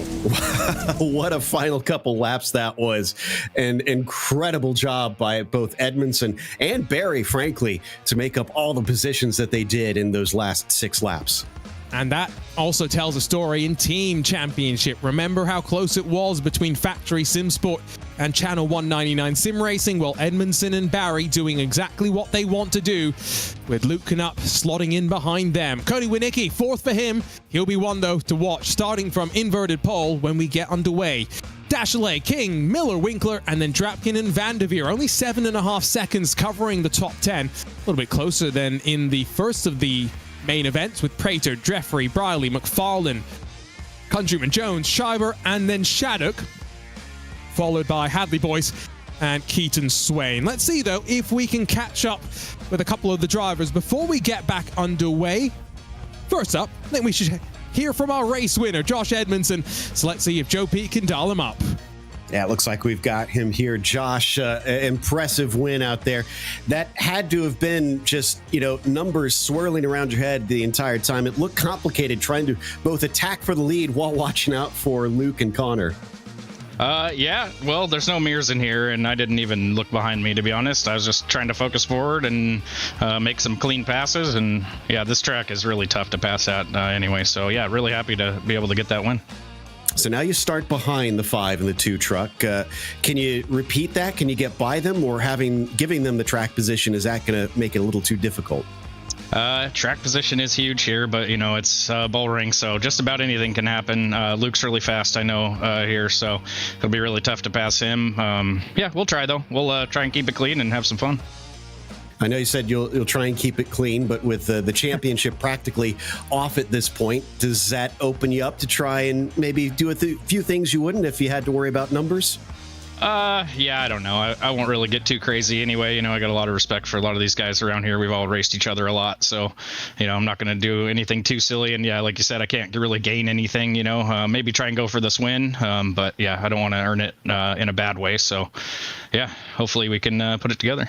What a final couple laps that was. An incredible job by both Edmondson and Barry, frankly, to make up all the positions that they did in those last 6 laps. And that also tells a story in Team Championship. Remember how close it was between Factory Simsport and Channel 199 Sim Racing? Well, Edmondson and Barry doing exactly what they want to do, with Luke Knupp slotting in behind them. Cody Winicki, 4th for him. He'll be one, though, to watch, starting from inverted pole when we get underway. Dashley, King, Miller, Winkler, and then Drapkin and Vanderveer. Only 7.5 seconds covering the top 10. A little bit closer than in the first of the main events, with Prater, Jeffrey, Briley, McFarlane, Countryman Jones, Schreiber, and then Shattuck, followed by Hadley Boyce and Keaton Swain. Let's see, though, if we can catch up with a couple of the drivers before we get back underway. First up, I think we should hear from our race winner, Josh Edmondson. So let's see if Joe Pete can dial him up. Yeah, it looks like we've got him here. Josh, impressive win out there. That had to have been just, numbers swirling around your head the entire time. It looked complicated trying to both attack for the lead while watching out for Luke and Connor. Yeah, well, there's no mirrors in here, and I didn't even look behind me, to be honest. I was just trying to focus forward and make some clean passes, and yeah, this track is really tough to pass at anyway, so yeah, really happy to be able to get that win. So now you start behind the 5 and the 2 truck. Can you repeat that? Can you get by them, or giving them the track position, is that going to make it a little too difficult? Track position is huge here, but it's bullring, so just about anything can happen. Luke's really fast, I know, here, so it'll be really tough to pass him. Yeah, we'll try though. We'll try and keep it clean and have some fun. I know you said you'll try and keep it clean, but with the championship practically off at this point, does that open you up to try and maybe do a few things you wouldn't if you had to worry about numbers? Yeah, I don't know. I won't really get too crazy anyway. I got a lot of respect for a lot of these guys around here. We've all raced each other a lot. So, I'm not going to do anything too silly. And yeah, like you said, I can't really gain anything, maybe try and go for this win. But yeah, I don't want to earn it, in a bad way. So yeah, hopefully we can, put it together.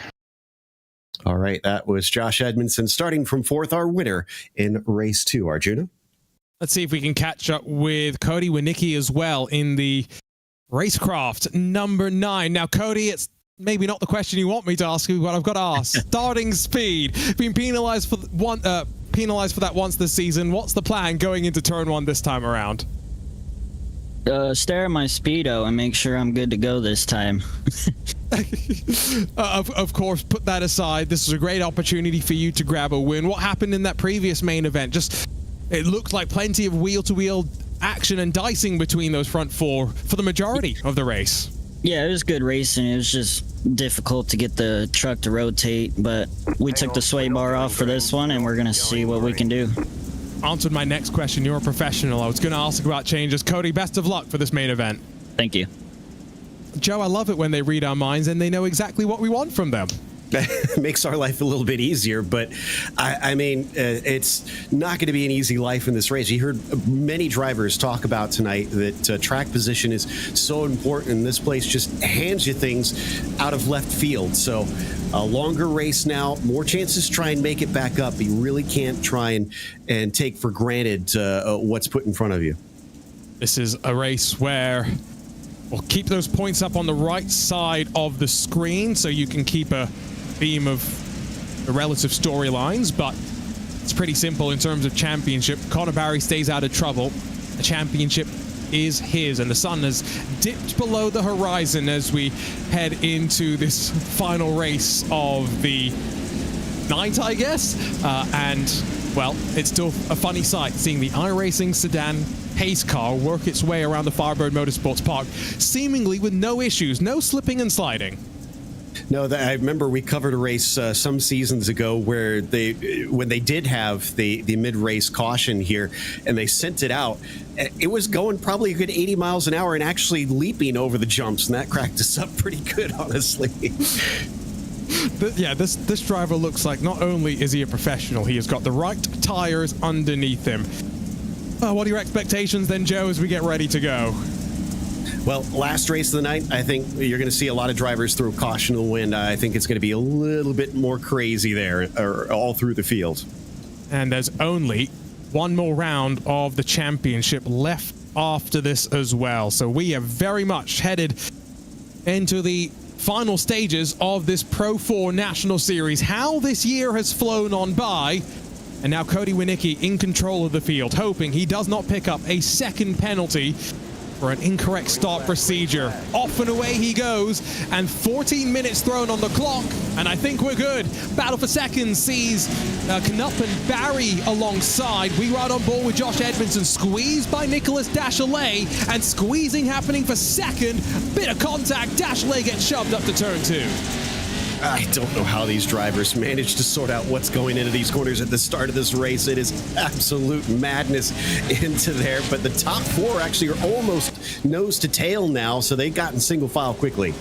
All right. That was Josh Edmondson starting from 4th, our winner in race 2. Arjuna. Let's see if we can catch up with Cody Winicki as well in the Racecraft number 9. Now, Cody, it's maybe not the question you want me to ask you, but I've got to ask. Starting speed, being penalized for that once this season. What's the plan going into turn 1 this time around? Stare at my speedo and make sure I'm good to go this time. Of course, put that aside. This is a great opportunity for you to grab a win. What happened in that previous main event? It looked like plenty of wheel-to-wheel action and dicing between those front 4 for the majority of the race. Yeah, it was good racing. It was just difficult to get the truck to rotate, but we took the sway bar off for this one, and we're going to see what we can do. Answered my next question. You're a professional. I was going to ask about changes. Cody, best of luck for this main event. Thank you. Joe, I love it when they read our minds and they know exactly what we want from them. Makes our life a little bit easier, but I mean, it's not going to be an easy life in this race. You heard many drivers talk about tonight that track position is so important, and this place just hands you things out of left field. So a longer race now, more chances to try and make it back up, but you really can't try and take for granted what's put in front of you. This is a race where we'll keep those points up on the right side of the screen so you can keep a theme of the relative storylines, but it's pretty simple in terms of championship. Connor Barry stays out of trouble. The championship is his, and the sun has dipped below the horizon as we head into this final race of the night, I guess. And, well, it's still a funny sight seeing the iRacing sedan pace car work its way around the Firebird Motorsports Park, seemingly with no issues, no slipping and sliding. No, I remember we covered a race some seasons ago where when they did have the mid-race caution here and they sent it out, it was going probably a good 80 miles an hour and actually leaping over the jumps, and that cracked us up pretty good, honestly. Yeah, this driver looks like not only is he a professional, he has got the right tires underneath him. What are your expectations then, Joe, as we get ready to go? Well, last race of the night, I think you're going to see a lot of drivers throw caution to the wind. I think it's going to be a little bit more crazy there, or all through the field. And there's only one more round of the championship left after this as well. So we are very much headed into the final stages of this Pro 4 National Series. How this year has flown on by. And now Cody Winicki in control of the field, hoping he does not pick up a second penalty for an incorrect start procedure. Off and away he goes, and 14 minutes thrown on the clock, and I think we're good. Battle for seconds sees Knupp and Barry alongside. We ride on board with Josh Edmondson, squeezed by Nicholas Dashalet, and squeezing happening for second. Bit of contact, Dashalet gets shoved up to turn 2. I don't know how these drivers manage to sort out what's going into these corners at the start of this race. It is absolute madness into there, but the top 4 actually are almost nose to tail now, so they've gotten single file quickly.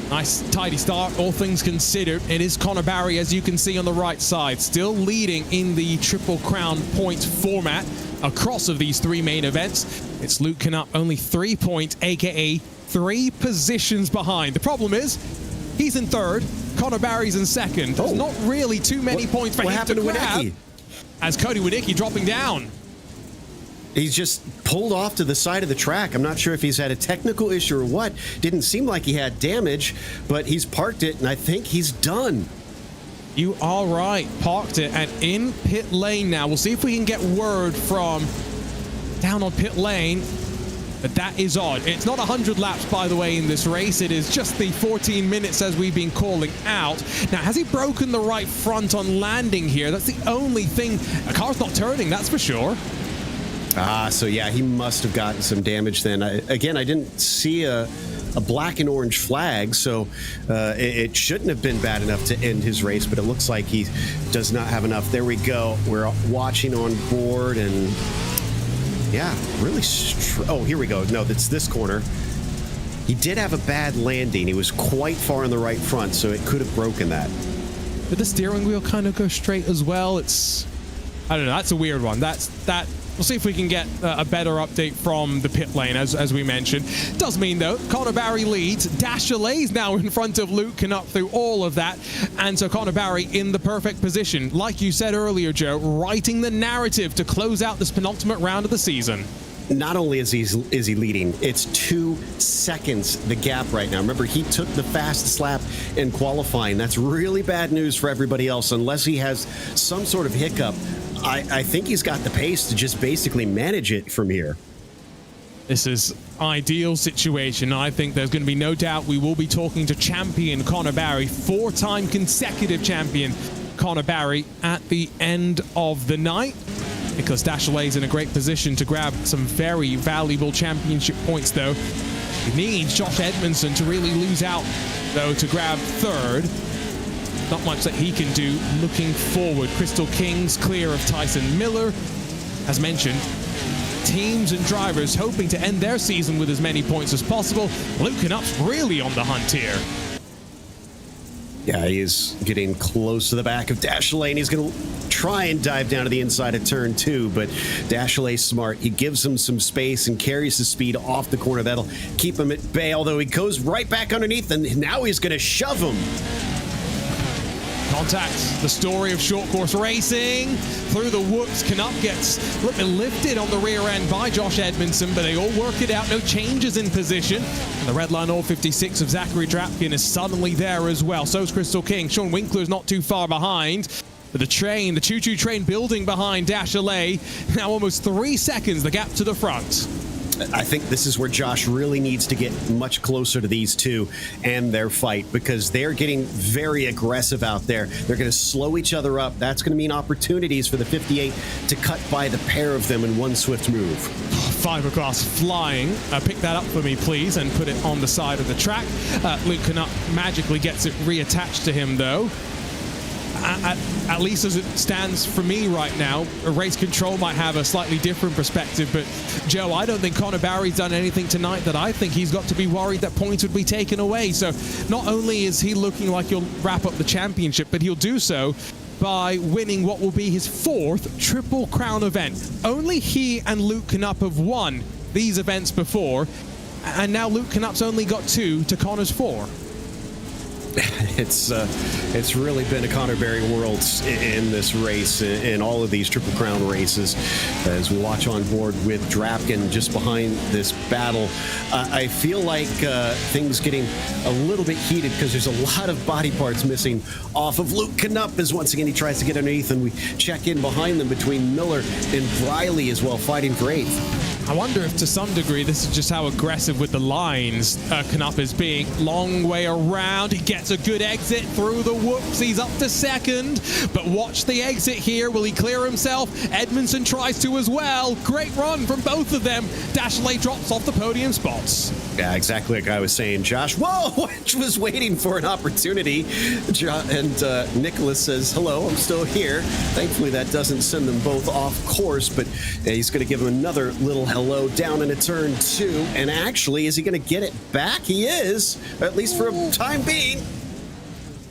Nice, tidy start, all things considered. It is Connor Barry, as you can see on the right side, still leading in the Triple Crown point format. across of these 3 main events. It's Luke Knupp only 3 points, aka 3 positions behind. The problem is, he's in 3rd, Connor Barry's in 2nd. There's not really too many points for him to grab. As Cody Wadicki dropping down. He's just pulled off to the side of the track. I'm not sure if he's had a technical issue or what. Didn't seem like he had damage, but he's parked it, and I think he's done. You are right. Parked it, and in pit lane now. We'll see if we can get word from down on pit lane. But that is odd. It's not 100 laps, by the way, in this race. It is just the 14 minutes as we've been calling out. Now, has he broken the right front on landing here? That's the only thing. A car's not turning, that's for sure. So yeah, he must have gotten some damage then. I didn't see a black and orange flag, so it shouldn't have been bad enough to end his race, but it looks like he does not have enough. There we go. We're watching on board, and yeah, really. Oh, here we go. No, that's this corner. He did have a bad landing. He was quite far in the right front, so it could have broken that. Did the steering wheel kind of go straight as well? I don't know. That's a weird one. We'll see if we can get a better update from the pit lane, as we mentioned. Does mean, though, Connor Barry leads. Dash is now in front of Luke Knupp through all of that. And so Connor Barry in the perfect position. Like you said earlier, Joe, writing the narrative to close out this penultimate round of the season. Not only is he leading, it's 2 seconds the gap right now. Remember, he took the fastest lap in qualifying. That's really bad news for everybody else, unless he has some sort of hiccup. I think he's got the pace to just basically manage it from here. This is ideal situation. I think there's going to be no doubt we will be talking to champion Connor Barry, 4-time consecutive champion Connor Barry at the end of the night. Nicholas Dachelet's in a great position to grab some very valuable championship points, though. He needs Josh Edmondson to really lose out, though, to grab 3rd. Not much that he can do looking forward. Crystal King's clear of Tyson Miller. As mentioned, teams and drivers hoping to end their season with as many points as possible. Luke Knupp's really on the hunt here. Yeah, he is getting close to the back of Dachelet, and he's going to try and dive down to the inside of turn 2, but Dachelet's smart. He gives him some space and carries the speed off the corner. That'll keep him at bay, although he goes right back underneath, and now he's going to shove him. Contact, the story of short course racing. Through the whoops, Knupp gets a little bit lifted on the rear end by Josh Edmondson, but they all work it out. No changes in position. And the red line all 56 of Zachary Drapkin is suddenly there as well. So is Crystal King. Sean Winkler's not too far behind. But the choo-choo train building behind Dachelet. Now almost 3 seconds, the gap to the front. I think this is where Josh really needs to get much closer to these two and their fight, because they're getting very aggressive out there. They're going to slow each other up. That's going to mean opportunities for the 58 to cut by the pair of them in one swift move. Fiberglass flying. Pick that up for me, please, and put it on the side of the track. Luke Knupp magically gets it reattached to him, though. At least as it stands for me right now, race control might have a slightly different perspective, but Joe, I don't think Connor Barry's done anything tonight that I think he's got to be worried that points would be taken away. So not only is he looking like he'll wrap up the championship, but he'll do so by winning what will be his 4th Triple Crown event. Only he and Luke Knupp have won these events before, and now Luke Knupp's only got 2 to Connor's 4. It's really been a Connor Barry world in this race, in all of these Triple Crown races. As we watch on board with Drapkin just behind this battle, I feel like things getting a little bit heated because there's a lot of body parts missing off of Luke Knupp as once again he tries to get underneath, and we check in behind them between Miller and Briley as well, fighting for 8th. I wonder if to some degree this is just how aggressive with the lines Knupp is being. Long way around. He gets a good exit through the whoops. He's up to 2nd. But watch the exit here. Will he clear himself? Edmondson tries to as well. Great run from both of them. Dachelet drops off the podium spots. Yeah, exactly like I was saying, Josh. Whoa! Was waiting for an opportunity. And Nicholas says, hello, I'm still here. Thankfully, that doesn't send them both off course, but he's going to give him another little hello down into turn 2. And actually, is he going to get it back? He is, at least for a time being.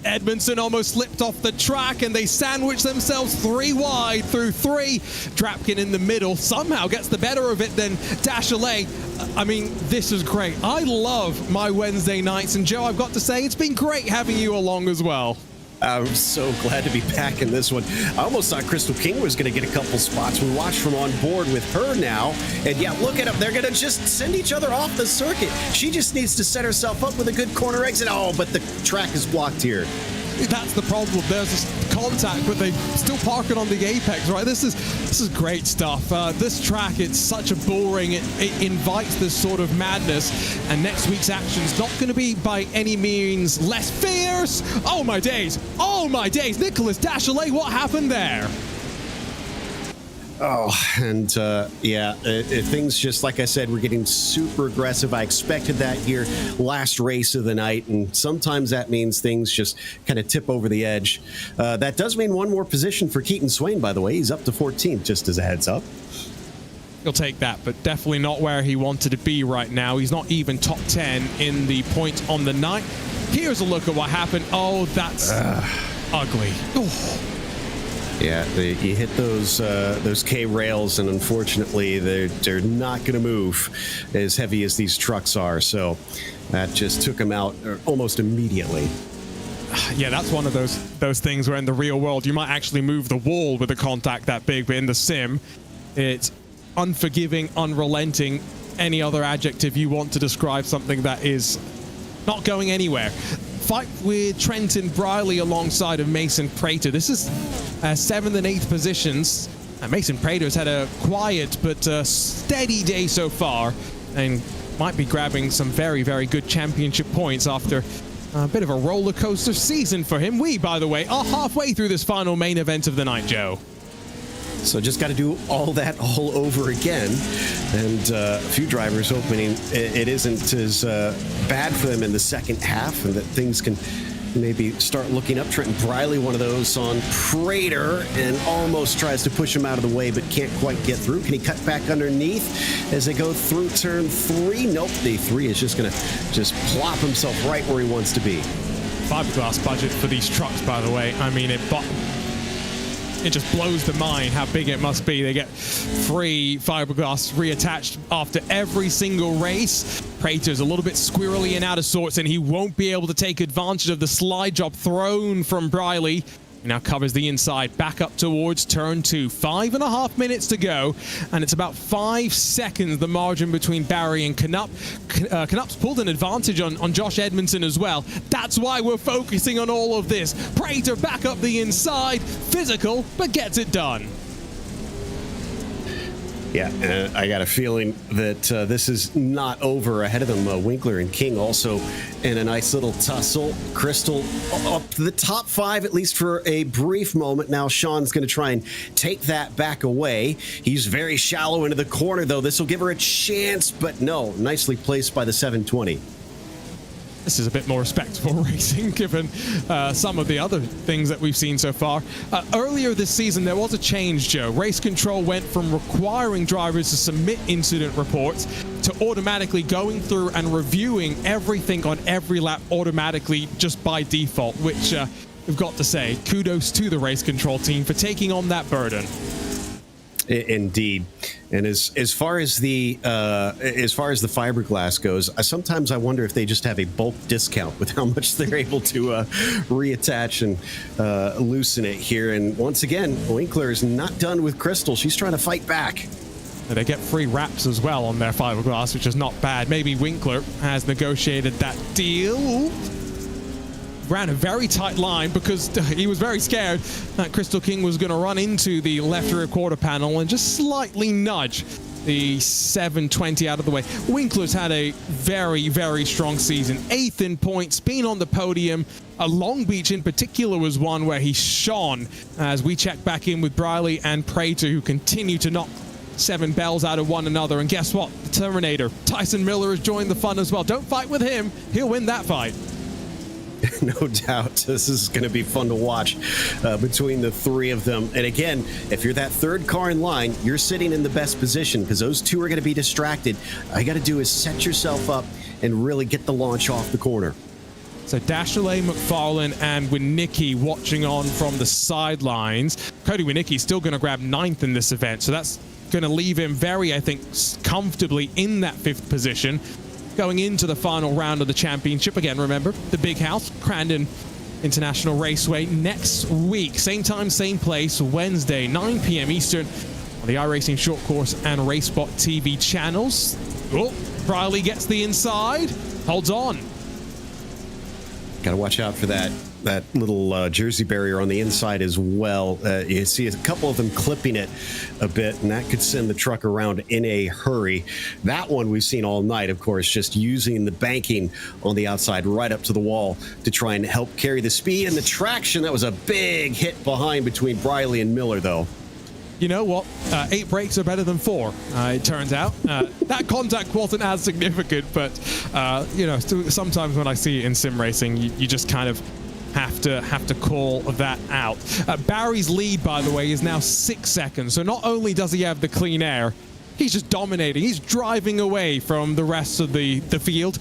Edmondson almost slipped off the track, and they sandwich themselves 3 wide through 3. Drapkin in the middle somehow gets the better of it than Dashley. I mean, this is great. I love my Wednesday nights, and Joe, I've got to say, it's been great having you along as well. I'm so glad to be back in this one. I almost thought Crystal King was going to get a couple spots. We watched from on board with her now. And yeah, look at them. They're going to just send each other off the circuit. She just needs to set herself up with a good corner exit. Oh, but the track is blocked here. That's the problem. There's this contact, but they still park it on the apex, right? This is great stuff. This track, it's such a bullring. It invites this sort of madness, and next week's action's not going to be by any means less fierce. Oh my days! Oh my days! Nicholas Dashley, what happened there? Oh, and things just, like I said, we're getting super aggressive. I expected that here last race of the night, and sometimes that means things just kind of tip over the edge. That does mean one more position for Keaton Swain, by the way. He's up to 14th, just as a heads up. He'll take that, but definitely not where he wanted to be right now. He's not even top 10 in the points on the night. Here's a look at what happened. Oh, that's ugly. Oh. Yeah, you hit those K rails, and unfortunately, they're not going to move as heavy as these trucks are. So that just took them out almost immediately. Yeah, that's one of those things where in the real world you might actually move the wall with a contact that big, but in the sim, it's unforgiving, unrelenting, any other adjective you want to describe something that is not going anywhere. Fight with Trenton Briley alongside of Mason Prater. This is 7th and 8th positions. Mason Prater's had a quiet but steady day so far, and might be grabbing some very, very good championship points after a bit of a roller coaster season for him. We, by the way, are halfway through this final main event of the night, Joe. So just got to do all that all over again. And a few drivers hoping it isn't as bad for them in the second half, and that things can maybe start looking up. Trenton Briley, one of those on Prater, and almost tries to push him out of the way, but can't quite get through. Can he cut back underneath as they go through turn 3? Nope, the 3 is just going to plop himself right where he wants to be. Fiberglass budget for these trucks, by the way. I mean, it just blows the mind how big it must be. They get 3 fiberglass reattached after every single race. Prater's a little bit squirrely and out of sorts, and he won't be able to take advantage of the slide job thrown from Briley. He now covers the inside, back up towards turn 2. 5.5 minutes to go, and it's about 5 seconds, the margin between Barry and Knupp. Knupp's pulled an advantage on Josh Edmondson as well. That's why we're focusing on all of this. Prater back up the inside, physical, but gets it done. Yeah, I got a feeling that this is not over ahead of them. Winkler and King also in a nice little tussle. Crystal up to the top 5, at least for a brief moment. Now Sean's going to try and take that back away. He's very shallow into the corner, though. This will give her a chance, but no. Nicely placed by the 720. This is a bit more respectable racing, given some of the other things that we've seen so far. Earlier this season, there was a change, Joe. Race control went from requiring drivers to submit incident reports to automatically going through and reviewing everything on every lap automatically just by default, which we've got to say, kudos to the race control team for taking on that burden. Indeed, and as far as the fiberglass goes, sometimes I wonder if they just have a bulk discount with how much they're able to reattach and loosen it here. And once again, Winkler is not done with Crystal. She's trying to fight back. They get free wraps as well on their fiberglass, which is not bad. Maybe Winkler has negotiated that deal. Ran a very tight line because he was very scared that Crystal King was going to run into the left rear quarter panel and just slightly nudge the 720 out of the way. Winkler's had a very, very strong season. 8th in points, been on the podium. Long Beach in particular was one where he shone as we check back in with Briley and Prater, who continue to knock 7 bells out of one another. And guess what? The Terminator, Tyson Miller, has joined the fun as well. Don't fight with him. He'll win that fight. No doubt. This is going to be fun to watch between the 3 of them. And again, if you're that 3rd car in line, you're sitting in the best position because those 2 are going to be distracted. All you got to do is set yourself up and really get the launch off the corner. So Dashley, McFarlane, and Winicki watching on from the sidelines. Cody Winicki still going to grab 9th in this event, so that's going to leave him very, I think, comfortably in that 5th position going into the final round of the championship. Again, remember, the Big House, Crandon International Raceway, next week. Same time, same place, Wednesday, 9 p.m. Eastern on the iRacing Short Course and RaceSpot TV channels. Oh, Briley gets the inside, holds on. Got to watch out for that little jersey barrier on the inside as well. You see a couple of them clipping it a bit, and that could send the truck around in a hurry. That one we've seen all night, of course, just using the banking on the outside right up to the wall to try and help carry the speed and the traction. That was a big hit behind between Briley and Miller, though. You know what? 8 brakes are better than 4, it turns out. That contact wasn't as significant, but, you know, sometimes when I see it in sim racing, you just kind of have to call that out. Barry's lead, by the way, is now 6 seconds. So not only does he have the clean air, he's just dominating. He's driving away from the rest of the field.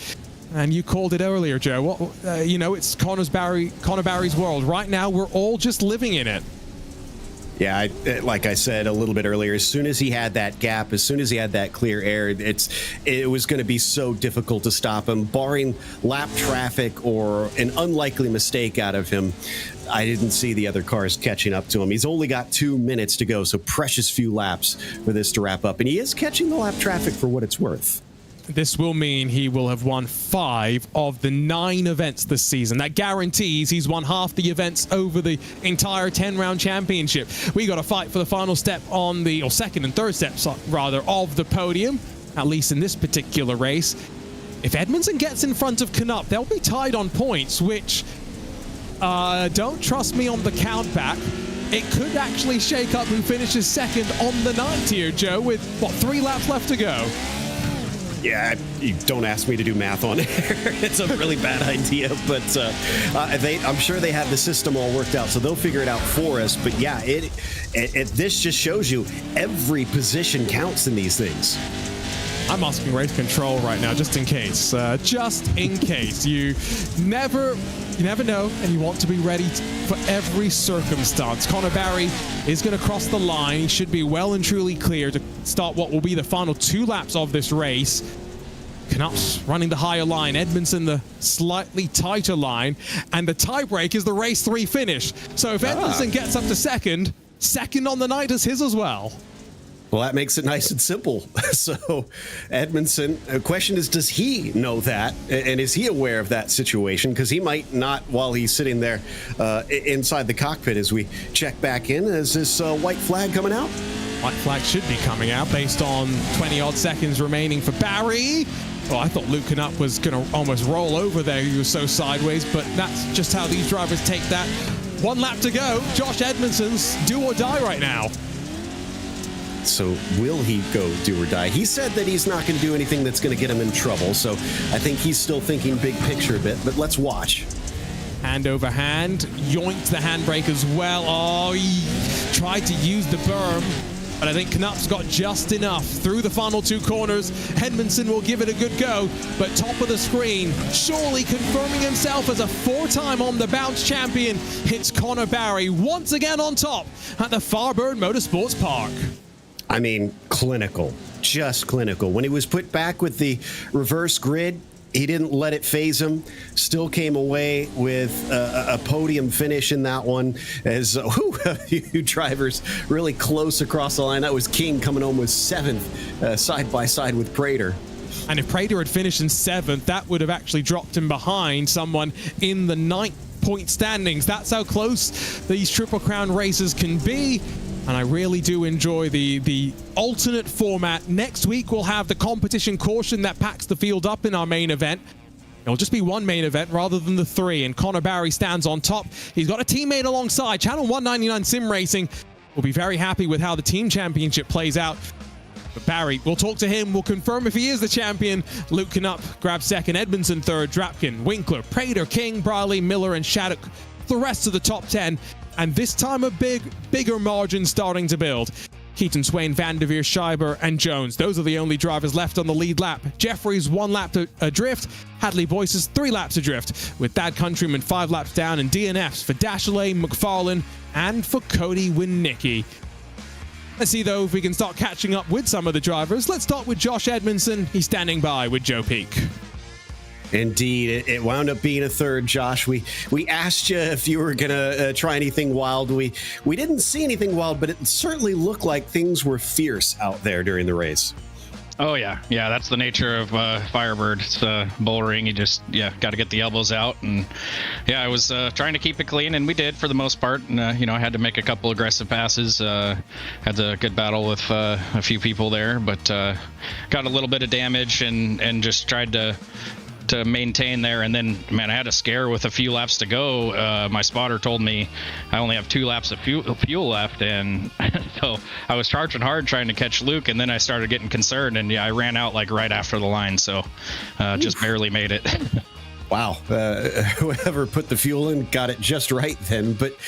And you called it earlier, Joe. You know, it's Connor Barry's world. Right now, we're all just living in it. Yeah, like I said a little bit earlier, as soon as he had that gap, as soon as he had that clear air, it was going to be so difficult to stop him. Barring lap traffic or an unlikely mistake out of him, I didn't see the other cars catching up to him. He's only got 2 minutes to go, so precious few laps for this to wrap up. And he is catching the lap traffic for what it's worth. This will mean he will have won 5 of the 9 events this season. That guarantees he's won half the events over the entire 10-round championship. We got to fight for the final step on the, or second and third steps, rather, of the podium, at least in this particular race. If Edmondson gets in front of Knupp, they'll be tied on points, which, don't trust me on the count back. It could actually shake up who finishes second on the night here, Joe, with, 3 laps left to go. Yeah, you don't ask me to do math on air. It's a really bad idea, but I'm sure they have the system all worked out, so they'll figure it out for us. But yeah, this just shows you every position counts in these things. I'm asking race control right now, just in case. Just in case. You never know, and you want to be ready for every circumstance. Connor Barry is going to cross the line. He should be well and truly clear to start what will be the final 2 laps of this race. Knupp's running the higher line, Edmondson the slightly tighter line, and the tiebreak is the race 3 finish. So if Edmondson gets up to second on the night is his as well. Well, that makes it nice and simple. So, Edmondson, the question is, does he know that? And is he aware of that situation? Because he might not while he's sitting there inside the cockpit as we check back in. Is this white flag coming out? White flag should be coming out based on 20-odd seconds remaining for Barry. Oh, I thought Luke Knupp was going to almost roll over there. He was so sideways, but that's just how these drivers take that. 1 lap to go. Josh Edmondson's do or die right now. So will he go do or die? He said that he's not going to do anything that's going to get him in trouble. So I think he's still thinking big picture a bit, but let's watch. Hand over hand, yoinked the handbrake as well. Oh, he tried to use the berm, but I think Knupp's got just enough through the final 2 corners. Edmondson will give it a good go, but top of the screen, surely confirming himself as a 4-time on the bounce champion. It's Connor Barry once again on top at the Firebird Motorsports Park. I mean, clinical, just clinical. When he was put back with the reverse grid, he didn't let it phase him. Still came away with a podium finish in that one. As a few drivers really close across the line. That was King coming home with 7th, side by side with Prater. And if Prater had finished in 7th, that would have actually dropped him behind someone in the 9th point standings. That's how close these Triple Crown races can be. And I really do enjoy the alternate format. Next week, we'll have the competition caution that packs the field up in our main event. It'll just be 1 main event rather than the 3. And Connor Barry stands on top. He's got a teammate alongside. Channel 199 Sim Racing will be very happy with how the team championship plays out. But Barry, we'll talk to him. We'll confirm if he is the champion. Luke Knupp grabs 2nd. Edmondson 3rd. Drapkin, Winkler, Prater, King, Briley, Miller, and Shattuck. The rest of the top 10. And this time a bigger margin starting to build. Keaton, Swain, Vanderveer, Schreiber, and Jones. Those are the only drivers left on the lead lap. Jeffries 1 lap adrift. Hadley Boyces 3 laps adrift, with Dad Countryman 5 laps down, and DNFs for Dashley, McFarlane, and for Cody Winnicki. Let's see, though, if we can start catching up with some of the drivers. Let's start with Josh Edmondson. He's standing by with Joe Peak. Indeed, it wound up being a third, Josh. We asked you if you were gonna try anything wild. We didn't see anything wild, but it certainly looked like things were fierce out there during the race. Oh yeah, that's the nature of Firebird. It's bullring. You just got to get the elbows out, and I was trying to keep it clean, and we did for the most part. And I had to make a couple aggressive passes. Had a good battle with a few people there, but got a little bit of damage and just tried to maintain there. And then, man, I had a scare with a few laps to go. My spotter told me I only have 2 laps of fuel left, and so I was charging hard trying to catch Luke, and then I started getting concerned, and I ran out like right after the line, so just barely made it. Wow, whoever put the fuel in got it just right then. But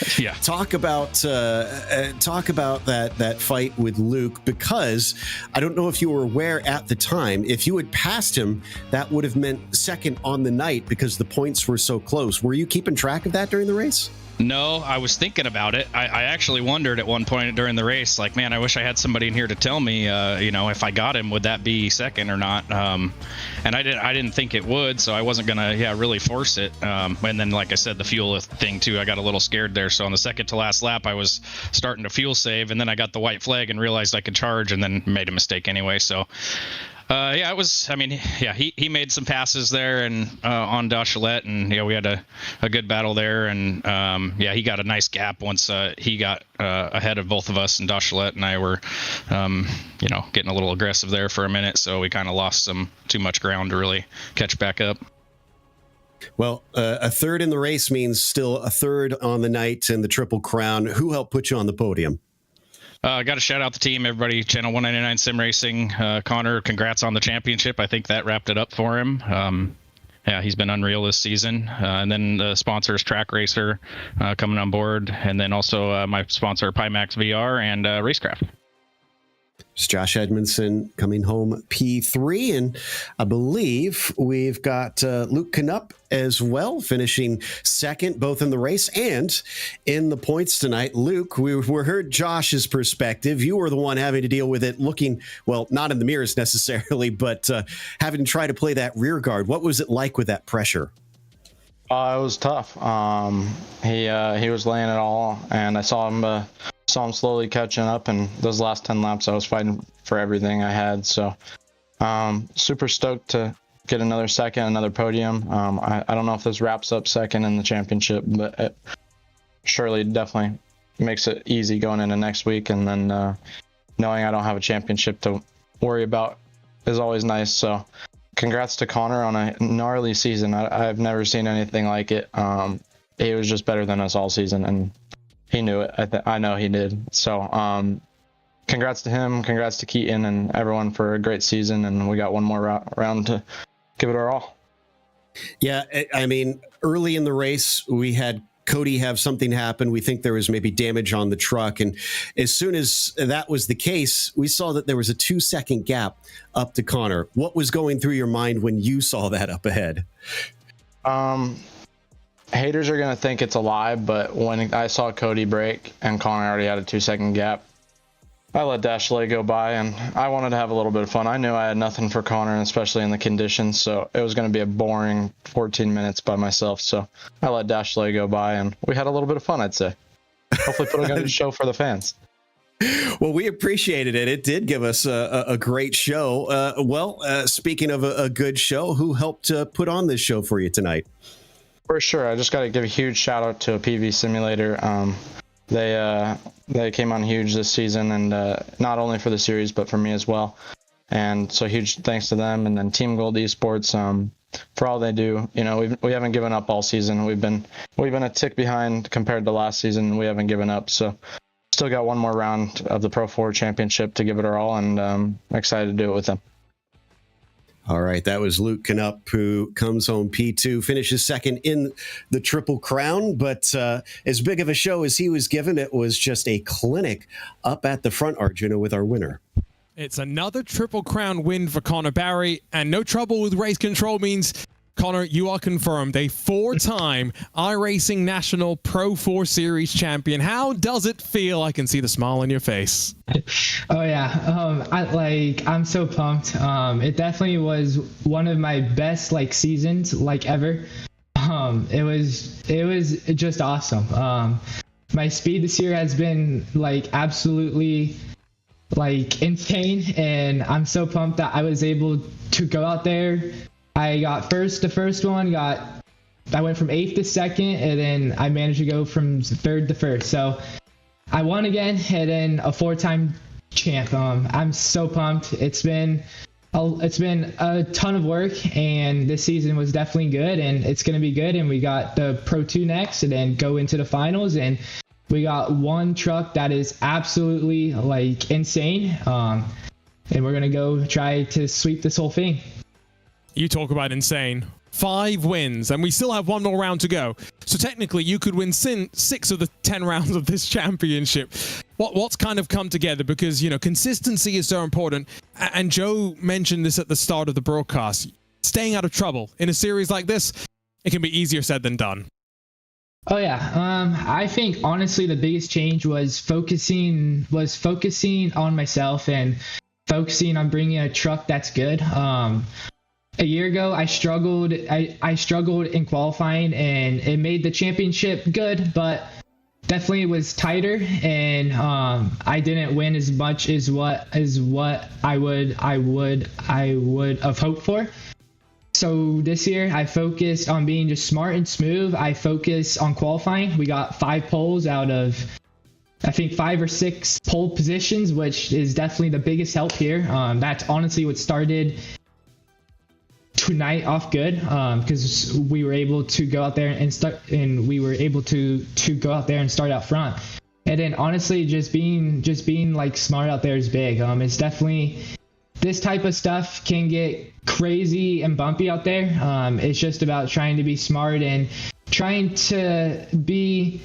talk about that fight with Luke, because I don't know if you were aware at the time, if you had passed him, that would have meant second on the night because the points were so close. Were you keeping track of that during the race? No, I was thinking about it. I actually wondered at one point during the race, like, man, I wish I had somebody in here to tell me, if I got him, would that be second or not? And I didn't think it would, so I wasn't gonna, really force it. And then, like I said, the fuel thing too, I got a little scared there. So on the second to last lap, I was starting to fuel save, and then I got the white flag and realized I could charge, and then made a mistake anyway. So. It was, he made some passes there and on Dachelette, and we had a good battle there, and he got a nice gap once he got ahead of both of us, and Dachelette and I were getting a little aggressive there for a minute, so we kind of lost too much ground to really catch back up. Well, a third in the race means still a third on the night in the Triple Crown. Who helped put you on the podium? Got to shout out the team, everybody. Channel 199 Sim Racing. Connor, congrats on the championship. I think that wrapped it up for him. He's been unreal this season. And then the sponsors, Track Racer, coming on board. And then also my sponsor, Pimax VR and Racecraft. It's Josh Edmondson coming home P3, and I believe we've got Luke Knupp as well, finishing second, both in the race and in the points tonight. Luke, we heard Josh's perspective. You were the one having to deal with it, looking, well, not in the mirrors necessarily, but having to try to play that rear guard. What was it like with that pressure? It was tough. He was laying it all, and I saw him slowly catching up, and those last 10 laps I was fighting for everything I had. So super stoked to get another second, another podium. I don't know if this wraps up second in the championship, but it surely definitely makes it easy going into next week, and then knowing I don't have a championship to worry about is always nice. So congrats to Connor on a gnarly season. I've never seen anything like it. He was just better than us all season, and he knew it. I know he did. So congrats to him, congrats to Keaton and everyone for a great season, and we got one more round to give it our all. Yeah, I mean, early in the race, we had Cody have something happen. We think there was maybe damage on the truck, and as soon as that was the case, we saw that there was a 2-second gap up to Connor. What was going through your mind when you saw that up ahead? Haters are going to think it's a lie, but when I saw Cody break and Connor already had a 2-second gap, I let Dashley go by, and I wanted to have a little bit of fun. I knew I had nothing for Connor, especially in the conditions, so it was going to be a boring 14 minutes by myself. So I let Dashley go by, and we had a little bit of fun, I'd say. Hopefully put on a good show for the fans. Well, we appreciated it. It did give us a great show. Speaking of a good show, who helped put on this show for you tonight? For sure. I just got to give a huge shout out to PV Simulator. They came on huge this season, and not only for the series, but for me as well. And so huge thanks to them. And then Team Gold Esports for all they do. We haven't given up all season. We've been a tick behind compared to last season. We haven't given up. So still got one more round of the Pro 4 Championship to give it our all, and I'm excited to do it with them. All right, that was Luke Knupp, who comes home P2, finishes second in the Triple Crown. But as big of a show as he was given, it was just a clinic up at the front, Arjuna, with our winner. It's another Triple Crown win for Connor Barry, and no trouble with race control means, Connor, you are confirmed a 4-time iRacing National Pro 4 Series champion. How does it feel? I can see the smile on your face. Oh yeah, I'm so pumped. It definitely was one of my best seasons ever. It was just awesome. My speed this year has been absolutely insane, and I'm so pumped that I was able to go out there. I got first the first one, I went from 8th to 2nd, and then I managed to go from 3rd to 1st. So I won again, and then a 4-time champ. I'm so pumped. It's been a ton of work, and this season was definitely good, and it's going to be good. And we got the Pro 2 next, and then go into the finals, and we got one truck that is absolutely insane. And we're going to go try to sweep this whole thing. You talk about insane. 5 wins, and we still have one more round to go. So technically, you could win 6 of the 10 rounds of this championship. What's kind of come together? Because, consistency is so important. And Joe mentioned this at the start of the broadcast. Staying out of trouble in a series like this, it can be easier said than done. Oh yeah, I think honestly the biggest change was focusing on myself and focusing on bringing a truck that's good. A year ago, I struggled in qualifying, and it made the championship good, but definitely was tighter, and I didn't win as much as what I would have hoped for. So this year, I focused on being just smart and smooth. I focused on qualifying. We got 5 poles out of, I think, 5 or 6 pole positions, which is definitely the biggest help here. That's honestly what started tonight off good, because we were able to go out there and start out front. And then honestly, just being smart out there is big. It's definitely, this type of stuff can get crazy and bumpy out there. It's just about trying to be smart and trying to be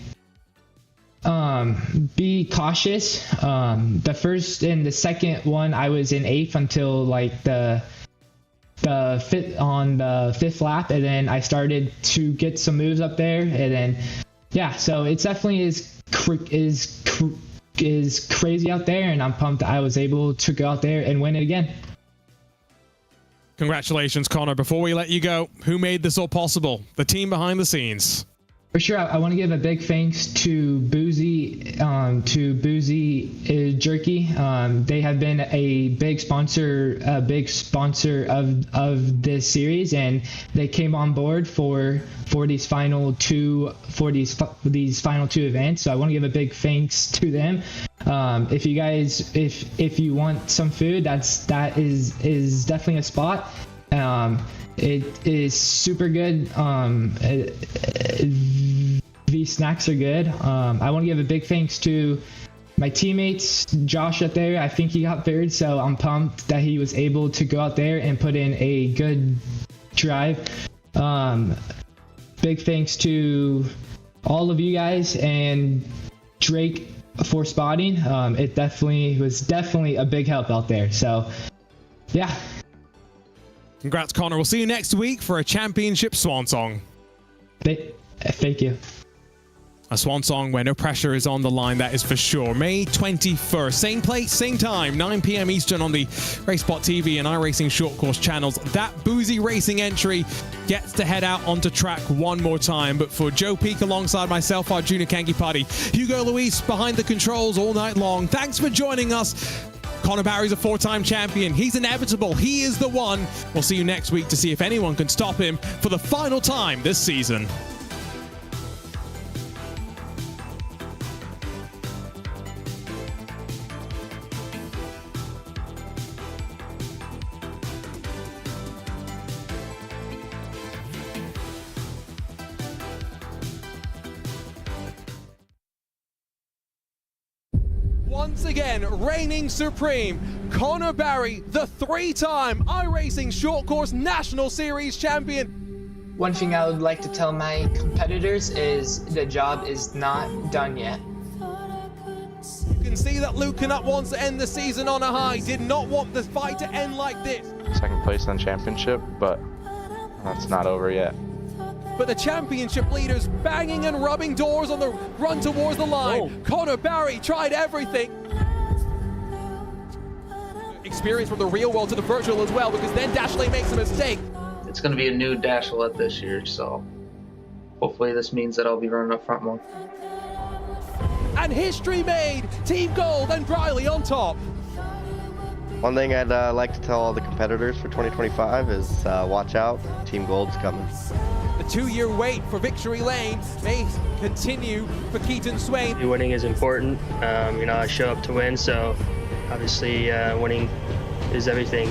cautious. The first and the second one, I was in 8th until the 5th lap, and then I started to get some moves up there, and then so it's definitely is crazy out there, and I'm pumped that I was able to go out there and win it again. Congratulations, Connor. Before we let you go, who made this all possible? The team behind the scenes. For sure, I want to give a big thanks to Boozy Jerky. They have been a big sponsor of this series, and they came on board for these final 2 events. So I want to give a big thanks to them. If you guys, if you want some food, that is definitely a spot. It is super good. These snacks are good. I want to give a big thanks to my teammates, Josh out there. I think he got 3rd, so I'm pumped that he was able to go out there and put in a good drive. Big thanks to all of you guys and Drake for spotting. It was definitely a big help out there. So, yeah. Congrats, Connor. We'll see you next week for a championship swan song. Thank you. A swan song where no pressure is on the line, that is for sure. May 21st, same place, same time, 9 p.m. Eastern on the RaceSpot TV and iRacing short course channels. That Boozy Racing entry gets to head out onto track one more time. But for Joe Peak alongside myself, Arjuna Kankipati, Hugo Luis behind the controls all night long. Thanks for joining us. Connor Barry's a 4-time champion. He's inevitable. He is the one. We'll see you next week to see if anyone can stop him for the final time this season. Once again, reigning supreme, Connor Barry, the 3-time iRacing Short Course National Series champion. One thing I would like to tell my competitors is the job is not done yet. You can see that Luke Knupp wants to end the season on a high, did not want the fight to end like this. Second place in the championship, but that's not over yet. But the championship leaders banging and rubbing doors on the run towards the line. Connor Barry tried everything. Experience from the real world to the virtual as well, because then Dashley makes a mistake. It's going to be a new Dashlette this year, so hopefully this means that I'll be running up front more. And history made! Team Gold and Briley on top. One thing I'd like to tell all the competitors for 2025 is watch out, Team Gold's coming. The 2-year wait for victory lane may continue for Keaton Swain. Winning is important. I show up to win, so obviously winning is everything.